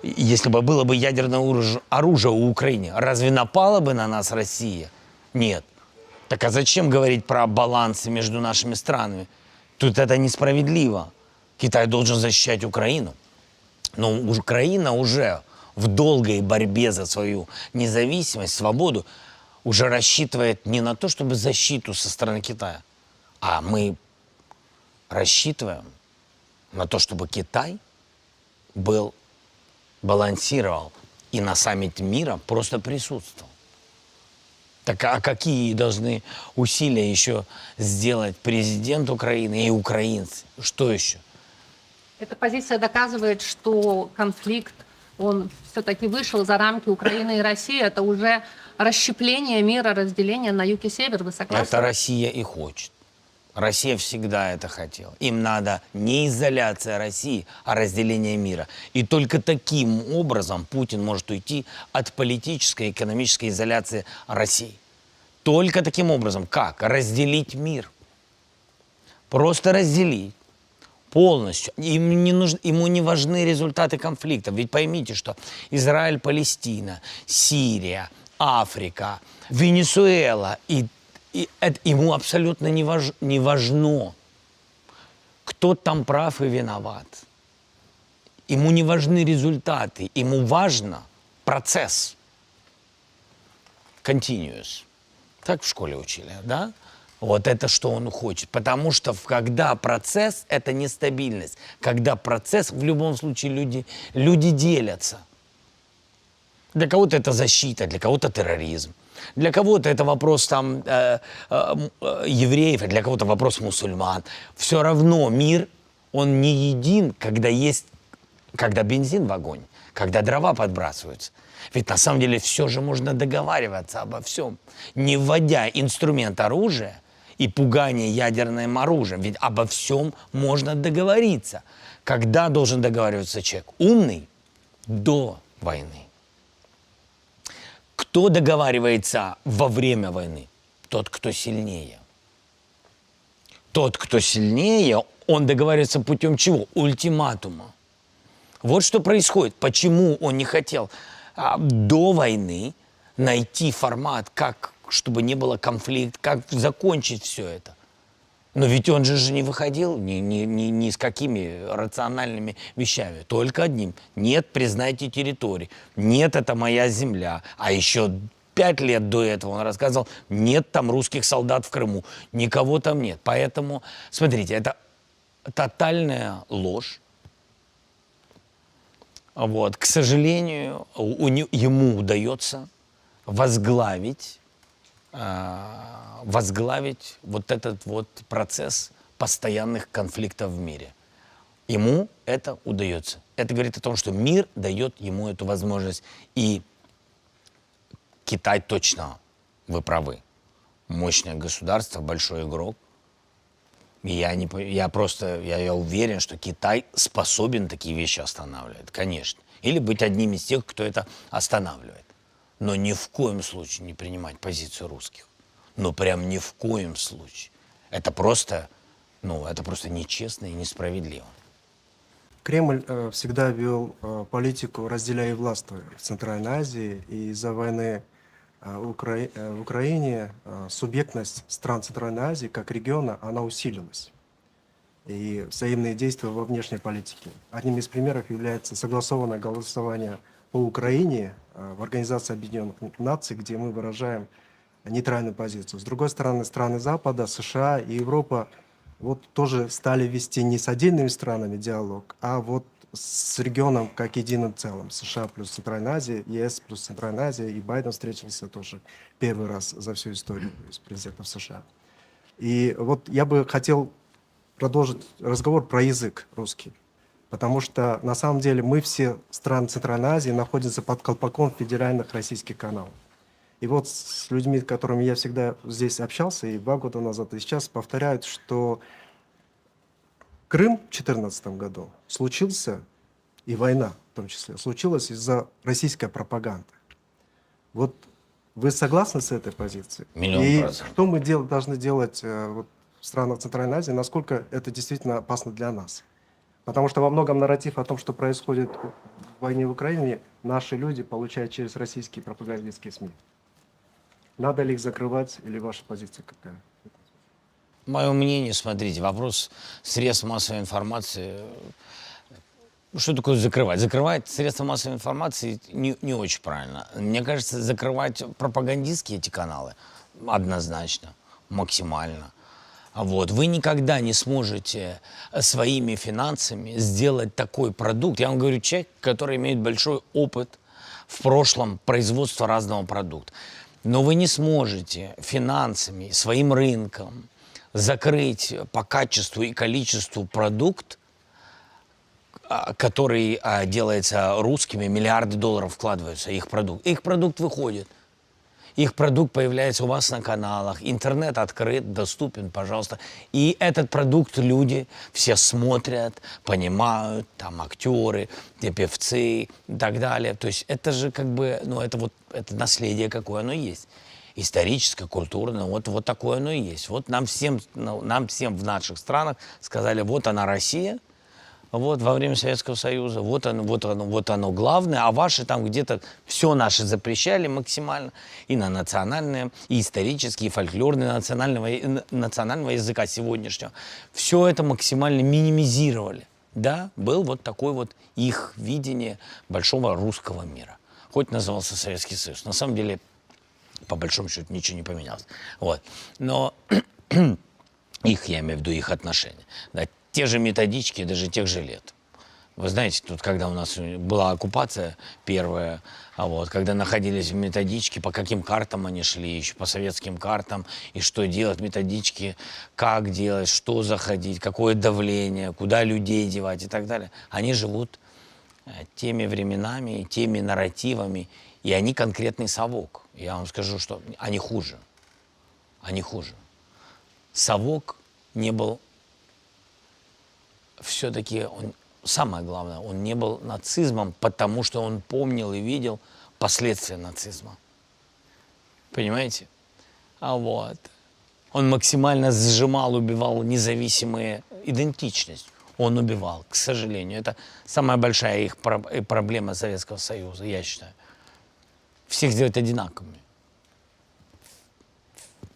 [SPEAKER 2] если бы было бы ядерное оружие у Украины, разве напала бы на нас Россия? Нет. Так а зачем говорить про балансы между нашими странами? Тут это несправедливо. Китай должен защищать Украину. Но Украина уже в долгой борьбе за свою независимость, свободу, уже рассчитывает не на то, чтобы защиту со стороны Китая, а мы рассчитываем на то, чтобы Китай балансировал и на саммите мира просто присутствовал. Так а какие должны усилия еще сделать президент Украины и украинцы? Что еще?
[SPEAKER 3] Эта позиция доказывает, что конфликт, он все-таки вышел за рамки Украины и России. Это уже расщепление мира, разделение на юг и север. Вы согласны?
[SPEAKER 2] Это Россия и хочет. Россия всегда это хотела. Им надо не изоляция России, а разделение мира. И только таким образом Путин может уйти от политической и экономической изоляции России. Только таким образом. Как? Разделить мир. Просто разделить. Полностью. Ему не важны результаты конфликтов. Ведь поймите, что Израиль, Палестина, Сирия, Африка, Венесуэла ему абсолютно не важно, кто там прав и виноват. Ему не важны результаты, ему важно процесс. Continuous. Так в школе учили, да? Вот это что он хочет. Потому что когда процесс, это нестабильность. Когда процесс, в любом случае люди делятся. Для кого-то это защита, для кого-то терроризм. Для кого-то это вопрос там, евреев, а для кого-то вопрос мусульман. Все равно мир, он не един, когда бензин в огонь, когда дрова подбрасываются. Ведь на самом деле все же можно договариваться обо всем, не вводя инструмент оружия и пугание ядерным оружием. Ведь обо всем можно договориться. Когда должен договариваться человек? Умный до войны. Кто договаривается во время войны? Тот, кто сильнее. Тот, кто сильнее, он договаривается путем чего? Ультиматума. Вот что происходит. Почему он не хотел до войны найти формат, чтобы не было конфликта, как закончить все это. Но ведь он же не выходил ни с какими рациональными вещами. Только одним. Нет, признайте территорию. Нет, это моя земля. А еще 5 лет до этого он рассказывал, нет там русских солдат в Крыму. Никого там нет. Поэтому, смотрите, это тотальная ложь. Вот. К сожалению, ему удается возглавить вот этот вот процесс постоянных конфликтов в мире. Ему это удается. Это говорит о том, что мир дает ему эту возможность. И Китай точно, вы правы, мощное государство, большой игрок. И я уверен, что Китай способен такие вещи останавливать, конечно. Или быть одним из тех, кто это останавливает. Но ни в коем случае не принимать позицию русских. Ну, прям ни в коем случае. Это просто нечестно и несправедливо.
[SPEAKER 4] Кремль всегда вел политику «разделяй и властвуй» в Центральной Азии, и из-за войны в Украине субъектность стран Центральной Азии как региона, она усилилась. И взаимные действия во внешней политике. Одним из примеров является согласованное голосование по Украине в Организации Объединенных Наций, где мы выражаем нейтральную позицию. С другой стороны, страны Запада, США и Европа вот тоже стали вести не с отдельными странами диалог, а вот с регионом как единым целым. США плюс Центральная Азия, ЕС плюс Центральная Азия, и Байден встретился тоже первый раз за всю историю с президентом США. И вот я бы хотел продолжить разговор про язык русский, потому что на самом деле мы все страны Центральной Азии находимся под колпаком федеральных российских каналов. И вот с людьми, с которыми я всегда здесь общался, и 2 года назад, и сейчас повторяют, что Крым в 2014 году случился, и война в том числе, случилась из-за российской пропаганды. Вот вы согласны с этой позицией? И
[SPEAKER 2] %1,000,000%.
[SPEAKER 4] что мы должны делать вот, в странах Центральной Азии, насколько это действительно опасно для нас? Потому что во многом нарратив о том, что происходит в войне в Украине, наши люди получают через российские пропагандистские СМИ. Надо ли их закрывать, или ваша позиция какая?
[SPEAKER 2] Мое мнение, смотрите, вопрос средств массовой информации. Что такое закрывать? Закрывать средства массовой информации не очень правильно. Мне кажется, закрывать пропагандистские эти каналы однозначно, максимально. Вот. Вы никогда не сможете своими финансами сделать такой продукт. Я вам говорю, человек, который имеет большой опыт в прошлом производства разного продукта. Но вы не сможете финансами, своим рынком закрыть по качеству и количеству продукт, который делается русскими, миллиарды долларов вкладываются, их продукт. Их продукт выходит. Их продукт появляется у вас на каналах, интернет открыт, доступен, пожалуйста. И этот продукт люди все смотрят, понимают, там актеры, певцы и так далее. То есть это же как бы, это наследие, какое оно есть. Историческое, культурное, вот такое оно и есть. Вот нам всем в наших странах сказали, вот она Россия, вот во время Советского Союза, вот оно главное, а ваши там где-то все наши запрещали максимально и на национальное, и исторические, и фольклорные национального языка сегодняшнего. Все это максимально минимизировали. Да, был вот такой вот их видение большого русского мира. Хоть назывался Советский Союз. На самом деле, по большому счету, ничего не поменялось. Вот. Но их, я имею в виду, их отношения. Да, те же методички, даже тех же лет. Вы знаете, тут, когда у нас была оккупация первая, когда находились в методичке, по каким картам они шли, еще по советским картам, и что делать, методички, как делать, что заходить, какое давление, куда людей девать и так далее. Они живут теми временами, теми нарративами, и они конкретный совок. Я вам скажу, что они хуже. Они хуже. Совок не был... Все-таки самое главное, он не был нацизмом, потому что он помнил и видел последствия нацизма. Понимаете? Он максимально сжимал, убивал независимые идентичность. Он убивал, к сожалению. Это самая большая их проблема Советского Союза, я считаю. Всех сделать одинаковыми.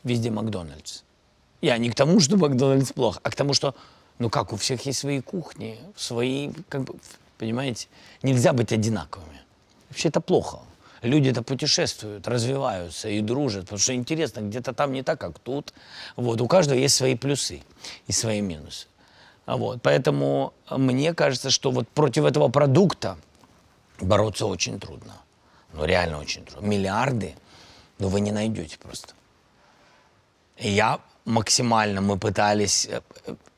[SPEAKER 2] Везде Макдональдс. Я не к тому, что Макдональдс плохо, а к тому, что у всех есть свои кухни, свои, понимаете, нельзя быть одинаковыми. Вообще это плохо. Люди-то путешествуют, развиваются и дружат, потому что интересно, где-то там не так, как тут. У каждого есть свои плюсы и свои минусы. Поэтому мне кажется, что против этого продукта бороться очень трудно. Реально очень трудно. Миллиарды, вы не найдете просто. И мы пытались,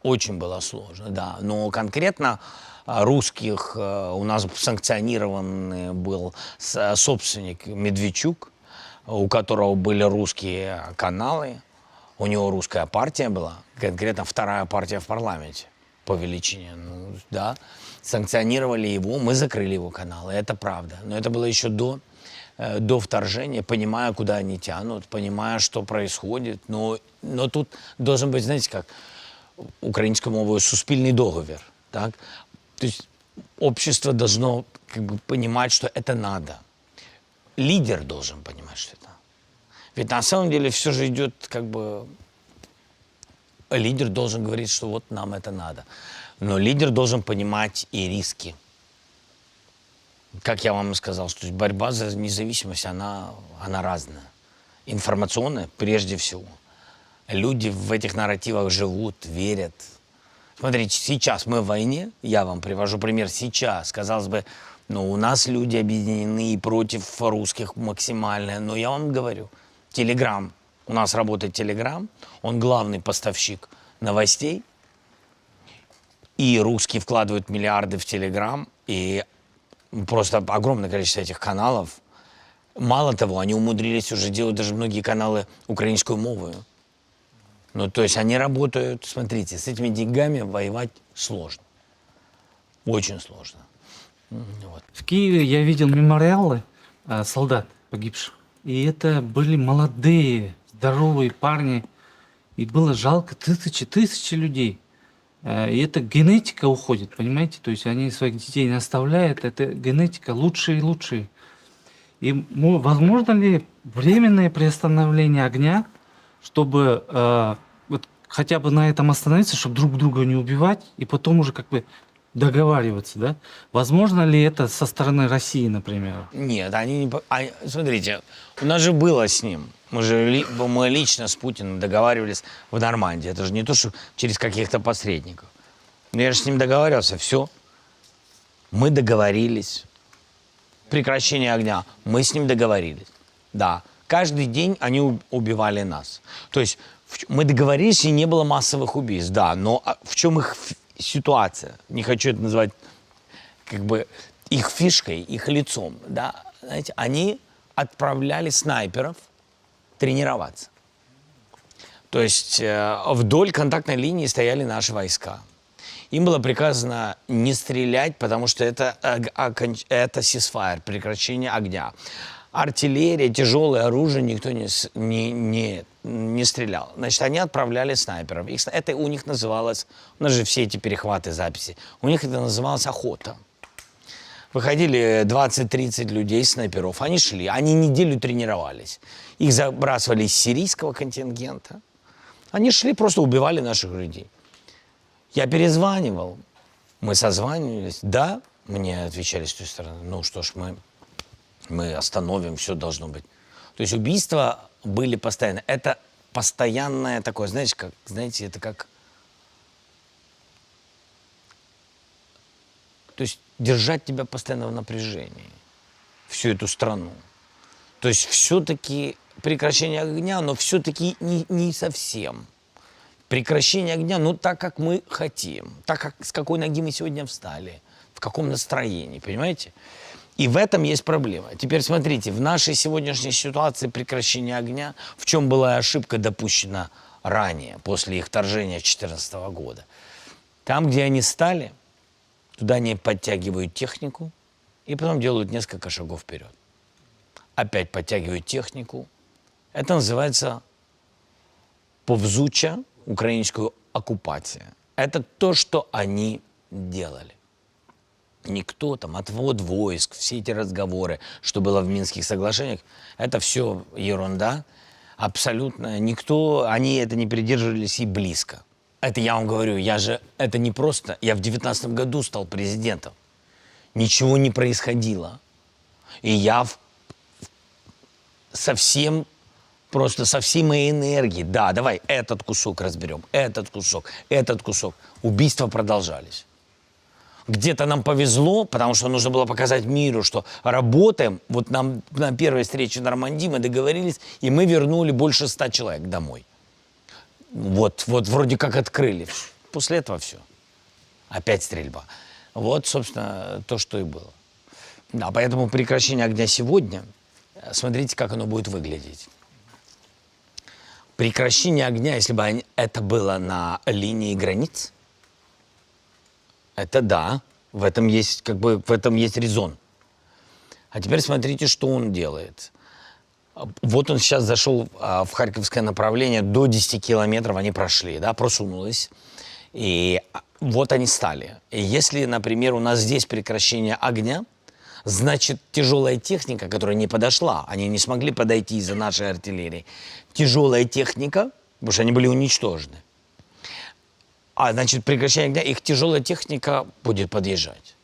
[SPEAKER 2] очень было сложно, да. Но конкретно русских у нас санкционированный был собственник Медведчук, у которого были русские каналы. У него русская партия была, конкретно вторая партия в парламенте по величине. Ну, да, санкционировали его, мы закрыли его канал, и это правда. Но это было еще до вторжения, понимая, куда они тянут, понимая, что происходит. Но тут должен быть, знаете, как українською мовою суспільний договір. Так? То есть общество должно как бы понимать, что это надо. Лидер должен понимать, что это. Ведь на самом деле все же идет как бы... Лидер должен говорить, что вот нам это надо. Но лидер должен понимать и риски. Как я вам и сказал, что борьба за независимость, она разная. Информационная прежде всего. Люди в этих нарративах живут, верят. Смотрите, сейчас мы в войне, я вам привожу пример сейчас. Казалось бы, ну, у нас люди объединены против русских максимально. Но я вам говорю, Телеграм, у нас работает Телеграм, он главный поставщик новостей. И русские вкладывают миллиарды в Телеграм, и просто огромное количество этих каналов. Мало того, они умудрились уже делать даже многие каналы украинскую мовою. Ну, то есть они работают, смотрите, с этими деньгами воевать сложно. Очень сложно. Вот.
[SPEAKER 5] В Киеве я видел мемориалы солдат погибших. И это были молодые, здоровые парни. И было жалко тысячи людей. И эта генетика уходит, понимаете? То есть они своих детей не оставляют. Это генетика лучшие и лучшие. И возможно ли временное приостановление огня, чтобы вот хотя бы на этом остановиться, чтобы друг друга не убивать, и потом уже как бы договариваться, да? Возможно ли это со стороны России, например?
[SPEAKER 2] Нет, они не... Смотрите, у нас же было с ним. Мы лично с Путиным договаривались в Нормандии. Это же не то, что через каких-то посредников. Я же с ним договаривался, все. Мы договорились. Прекращение огня. Мы с ним договорились. Да. Каждый день они убивали нас. То есть мы договорились, и не было массовых убийств. Да, но в чем их ситуация? Не хочу это называть как бы их фишкой, их лицом. Да? Знаете, они отправляли снайперов тренироваться. То есть вдоль контактной линии стояли наши войска. Им было приказано не стрелять, потому что это ceasefire, прекращение огня. Артиллерия, тяжелое оружие, никто не стрелял. Значит, они отправляли снайперов. Это у них называлось, у нас же все эти перехваты записи, у них это называлось охота. Выходили 20-30 людей, снайперов, они шли, они неделю тренировались. Их забрасывали из сирийского контингента. Они шли, просто убивали наших людей. Я перезванивал, мы созванивались. Да, мне отвечали с той стороны, ну что ж, мы остановим, все должно быть. То есть убийства были постоянно. Это постоянное такое, знаете, это как... То есть держать тебя постоянно в напряжении, всю эту страну. То есть все-таки прекращение огня, но все-таки не совсем. Прекращение огня, ну так, как мы хотим, так, как с какой ноги мы сегодня встали, в каком настроении, понимаете? И в этом есть проблема. Теперь смотрите, в нашей сегодняшней ситуации прекращения огня, в чем была ошибка допущена ранее, после их вторжения 2014 года. Там, где они стали, туда они подтягивают технику и потом делают несколько шагов вперед. Опять подтягивают технику. Это называется повзуча украинскую оккупация. Это то, что они делали. Никто там, отвод войск, все эти разговоры, что было в Минских соглашениях, это все ерунда. Абсолютно никто, они это не придерживались и близко. Это я вам говорю, это не просто, я в 2019 году стал президентом. Ничего не происходило. И я со всей моей энергией, да, давай этот кусок разберем, этот кусок. Убийства продолжались. Где-то нам повезло, потому что нужно было показать миру, что работаем. Вот нам на первой встрече в Нормандии мы договорились, и мы вернули больше 100 человек домой. Вот вроде как открыли. После этого все. Опять стрельба. Вот, собственно, то, что и было. Да, поэтому прекращение огня сегодня, смотрите, как оно будет выглядеть. Прекращение огня, если бы это было на линии границ, это да, в этом есть, в этом есть резон. А теперь смотрите, что он делает. Вот он сейчас зашел в харьковское направление, до 10 километров они прошли, да, просунулись. И вот они стали. И если, например, у нас здесь прекращение огня, значит, тяжелая техника, которая не подошла, они не смогли подойти из-за нашей артиллерии. Тяжелая техника, потому что они были уничтожены. А значит, прекращение огня, их тяжелая техника будет подъезжать.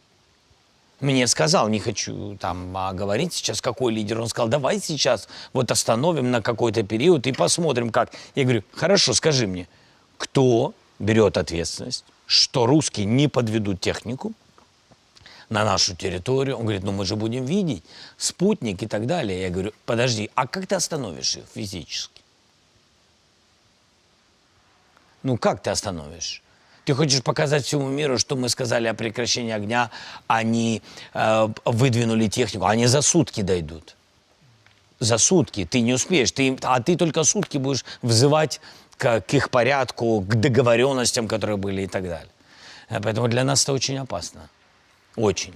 [SPEAKER 2] Мне сказал, не хочу там говорить сейчас, какой лидер. Он сказал, давай сейчас вот остановим на какой-то период и посмотрим, как. Я говорю, хорошо, скажи мне, кто берет ответственность, что русские не подведут технику на нашу территорию? Он говорит, ну мы же будем видеть спутник и так далее. Я говорю, подожди, а как ты остановишь их физически? Ну как ты остановишь? Ты хочешь показать всему миру, что мы сказали о прекращении огня, они выдвинули технику, они за сутки дойдут. За сутки ты не успеешь, а ты только сутки будешь взывать к их порядку, к договоренностям, которые были и так далее. Поэтому для нас это очень опасно. Очень.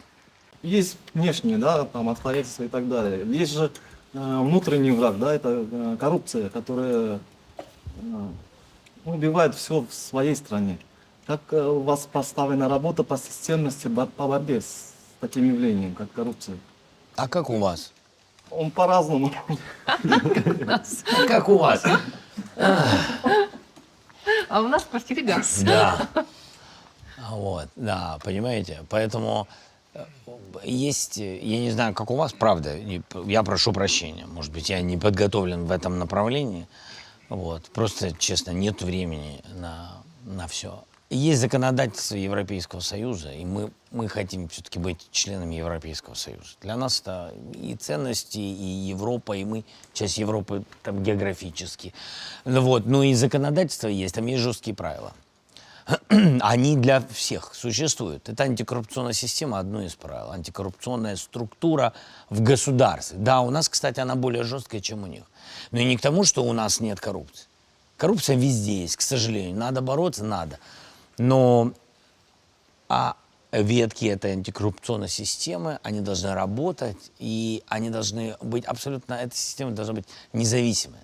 [SPEAKER 6] Есть внешние, да, там обстоятельства и так далее. Есть же внутренний враг, да, это коррупция, которая убивает все в своей стране. Как у вас поставлена работа по системности, по борьбе с таким явлением, как коррупция?
[SPEAKER 2] А как у вас?
[SPEAKER 6] Он по-разному.
[SPEAKER 2] Как у вас?
[SPEAKER 3] А у нас в квартире газ.
[SPEAKER 2] Да. Вот, да, понимаете? Поэтому есть, я не знаю, как у вас, правда, я прошу прощения, может быть, я не подготовлен в этом направлении, вот, просто, честно, нет времени на все. Есть законодательство Европейского Союза, и мы хотим все-таки быть членами Европейского Союза. Для нас это и ценности, и Европа, и мы часть Европы там географически. Вот. Ну и законодательство есть, там есть жесткие правила. Они для всех существуют. Это антикоррупционная система, одно из правил. Антикоррупционная структура в государстве. Да, у нас, кстати, она более жесткая, чем у них. Но и не к тому, что у нас нет коррупции. Коррупция везде есть, к сожалению. Надо бороться, надо. Но ветки этой антикоррупционной системы, они должны работать, и они должны быть абсолютно, эта система должна быть независимой.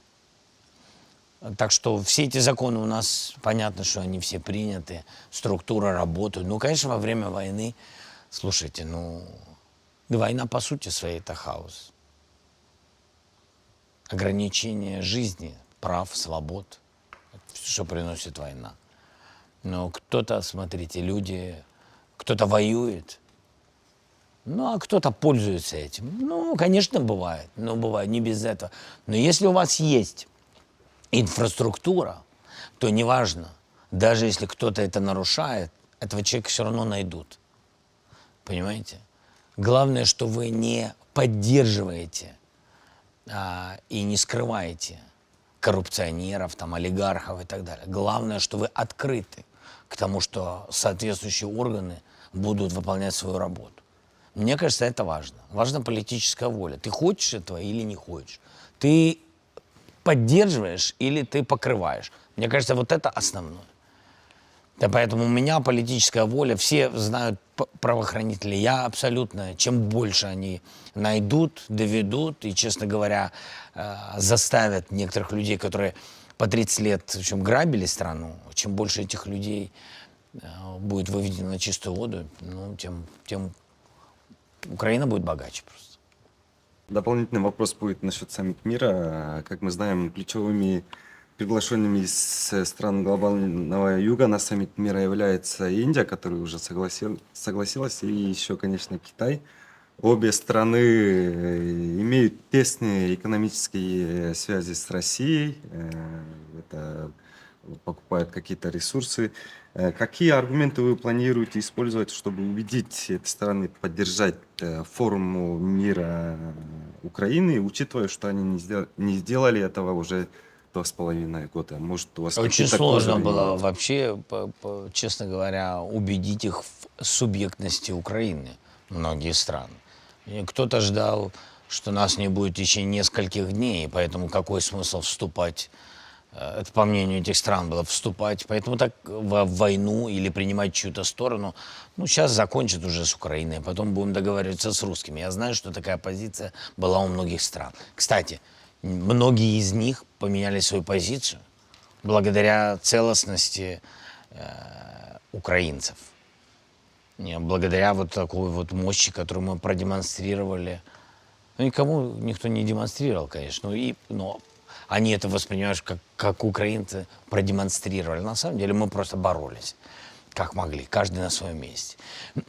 [SPEAKER 2] Так что все эти законы у нас, понятно, что они все приняты, структура работает. Ну, конечно, во время войны, слушайте, война по сути своей это хаос. Ограничение жизни, прав, свобод, что приносит война. Но кто-то, смотрите, кто-то воюет, а кто-то пользуется этим. Конечно, бывает, но бывает не без этого. Но если у вас есть инфраструктура, то неважно, даже если кто-то это нарушает, этого человека все равно найдут. Понимаете? Главное, что вы не поддерживаете и не скрываете коррупционеров, олигархов и так далее. Главное, что вы открыты к тому, что соответствующие органы будут выполнять свою работу. Мне кажется, это важно. Важна политическая воля. Ты хочешь этого или не хочешь? Ты поддерживаешь или ты покрываешь? Мне кажется, вот это основное. Да, поэтому у меня политическая воля, все знают правоохранители, я абсолютно, чем больше они найдут, доведут и, честно говоря, заставят некоторых людей, которые по 30 лет в общем, грабили страну, чем больше этих людей будет выведено на чистую воду, тем Украина будет богаче просто.
[SPEAKER 7] Дополнительный вопрос будет насчет саммита мира. Как мы знаем, ключевыми приглашенными из стран глобального юга на саммит мира является Индия, которая уже согласилась, и еще, конечно, Китай. Обе страны имеют тесные экономические связи с Россией, покупают какие-то ресурсы. Какие аргументы вы планируете использовать, чтобы убедить эти страны поддержать форму мира Украины, учитывая, что они не сделали этого уже 2,5 года? Может, у вас
[SPEAKER 2] очень
[SPEAKER 7] какие-то
[SPEAKER 2] сложно
[SPEAKER 7] козыри?
[SPEAKER 2] было вообще, честно говоря, убедить их в субъектности Украины, многие страны. И кто-то ждал, что нас не будет в течение нескольких дней, поэтому какой смысл вступать это по мнению этих стран было, вступать. Поэтому так в войну или принимать чью-то сторону, ну, сейчас закончат уже с Украиной, а потом будем договариваться с русскими. Я знаю, что такая позиция была у многих стран. Кстати, многие из них поменяли свою позицию благодаря целостности украинцев. Благодаря вот такой вот мощи, которую мы продемонстрировали. Ну, никто не демонстрировал, конечно, но они это воспринимают, как украинцы продемонстрировали. На самом деле мы просто боролись, как могли, каждый на своем месте.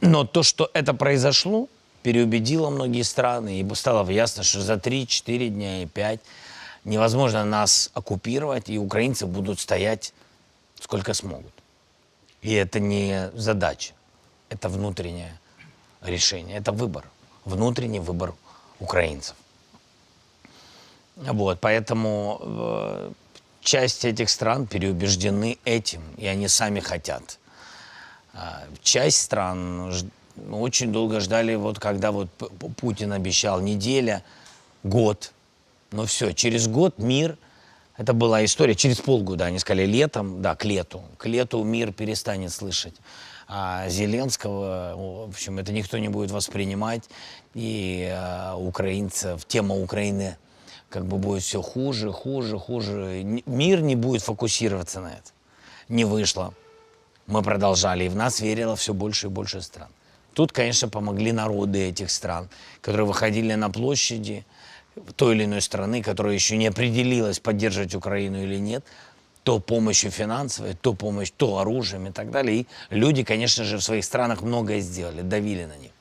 [SPEAKER 2] Но то, что это произошло, переубедило многие страны, и стало ясно, что за 3-4 дня и 5 невозможно нас оккупировать, и украинцы будут стоять сколько смогут. И это не задача, это внутреннее решение, это выбор, внутренний выбор украинцев. Вот, поэтому часть этих стран переубеждены этим, и они сами хотят. Часть стран очень долго ждали, вот когда вот Путин обещал неделя, год. Но все, через год мир, это была история, через полгода, они сказали летом, да, к лету мир перестанет слышать. А Зеленского, в общем, это никто не будет воспринимать, и украинцев, тема Украины как бы будет все хуже. Мир не будет фокусироваться на это. Не вышло. Мы продолжали, и в нас верило все больше и больше стран. Тут, конечно, помогли народы этих стран, которые выходили на площади той или иной страны, которая еще не определилась, поддерживать Украину или нет, то помощью финансовой, то оружием и так далее. И люди, конечно же, в своих странах многое сделали, давили на них.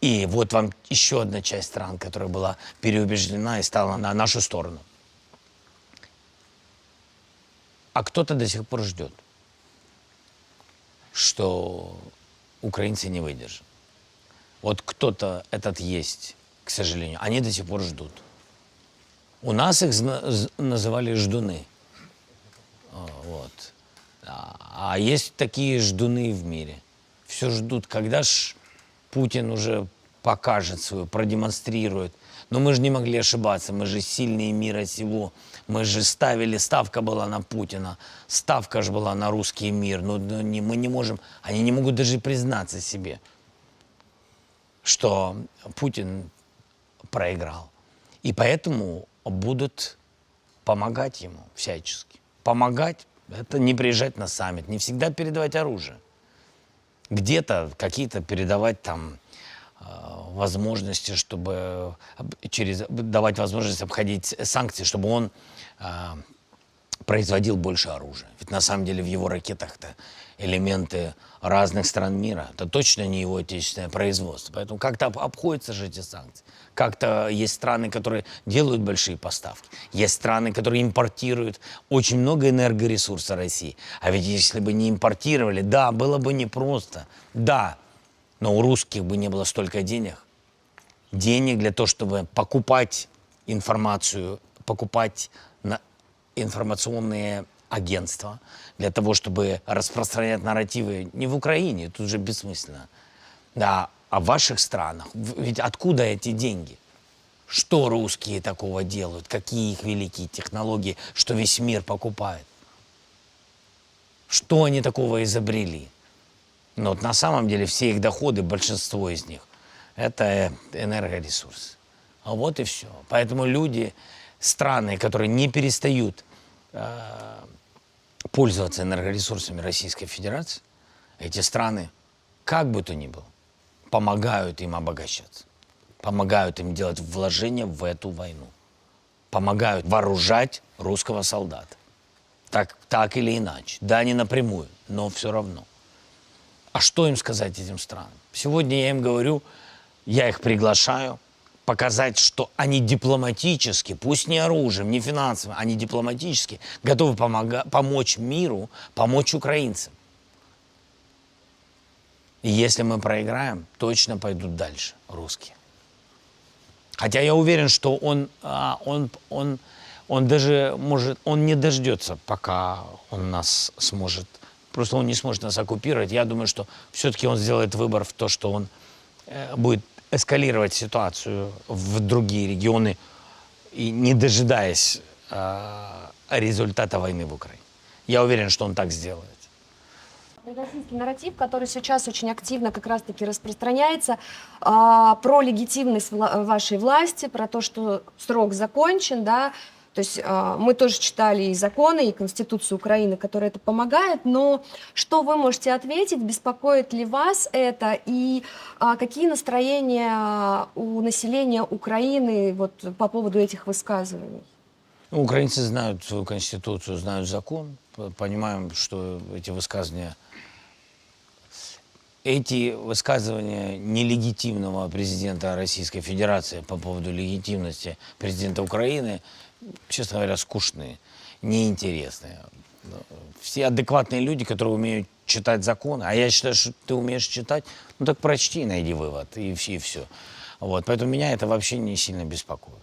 [SPEAKER 2] И вот вам еще одна часть стран, которая была переубеждена и стала на нашу сторону. А кто-то до сих пор ждет, что украинцы не выдержат. Вот кто-то этот есть, к сожалению. Они до сих пор ждут. У нас их называли ждуны. Вот. А есть такие ждуны в мире. Все ждут, когда ж Путин уже покажет свою, продемонстрирует. Но мы же не могли ошибаться, мы же сильные мира сего. Мы же ставка была на Путина, ставка же была на русский мир. Но мы не можем, они не могут даже признаться себе, что Путин проиграл. И поэтому будут помогать ему всячески. Помогать – это не приезжать на саммит, не всегда передавать оружие. Где-то какие-то передавать там возможности, чтобы давать возможность обходить санкции, чтобы он производил больше оружия. Ведь на самом деле в его ракетах-то элементы разных стран мира. Это точно не его отечественное производство. Поэтому как-то обходятся же эти санкции. Как-то есть страны, которые делают большие поставки. Есть страны, которые импортируют очень много энергоресурса России. А ведь если бы не импортировали, да, было бы непросто. Да, но у русских бы не было столько денег. Денег для того, чтобы покупать информацию, покупать информационные агентства, для того, чтобы распространять нарративы не в Украине, тут же бессмысленно, да, а в ваших странах. Ведь откуда эти деньги? Что русские такого делают? Какие их великие технологии, что весь мир покупает? Что они такого изобрели? Но вот на самом деле все их доходы, большинство из них, это энергоресурсы. А вот и все. Поэтому люди, страны, которые не перестают пользоваться энергоресурсами Российской Федерации, эти страны, как бы то ни было, помогают им обогащаться, помогают им делать вложения в эту войну, помогают вооружать русского солдата. Так или иначе. Да, не напрямую, но все равно. А что им сказать этим странам? Сегодня я им говорю, я их приглашаю показать, что они дипломатически, пусть не оружием, не финансово, они дипломатически готовы помочь миру, помочь украинцам. И если мы проиграем, точно пойдут дальше русские. Хотя я уверен, что он даже может, он не дождется, пока он нас сможет, просто он не сможет нас оккупировать. Я думаю, что все-таки он сделает выбор в то, что он будет эскалировать ситуацию в другие регионы и не дожидаясь результата войны в Украине. Я уверен, что он так сделает.
[SPEAKER 1] Российский нарратив, который сейчас очень активно как раз-таки распространяется, про легитимность вашей власти, про то, что срок закончен, да, то есть мы тоже читали и законы, и Конституцию Украины, которая это помогает, но что вы можете ответить, беспокоит ли вас это, и какие настроения у населения Украины вот, по поводу этих высказываний?
[SPEAKER 2] Ну, украинцы знают свою Конституцию, знают закон, понимаем, что эти высказывания нелегитимного президента Российской Федерации по поводу легитимности президента Украины, честно говоря, скучные, неинтересные. Все адекватные люди, которые умеют читать законы, а я считаю, что ты умеешь читать, ну так прочти, найди вывод, и все. Вот. Поэтому меня это вообще не сильно беспокоит.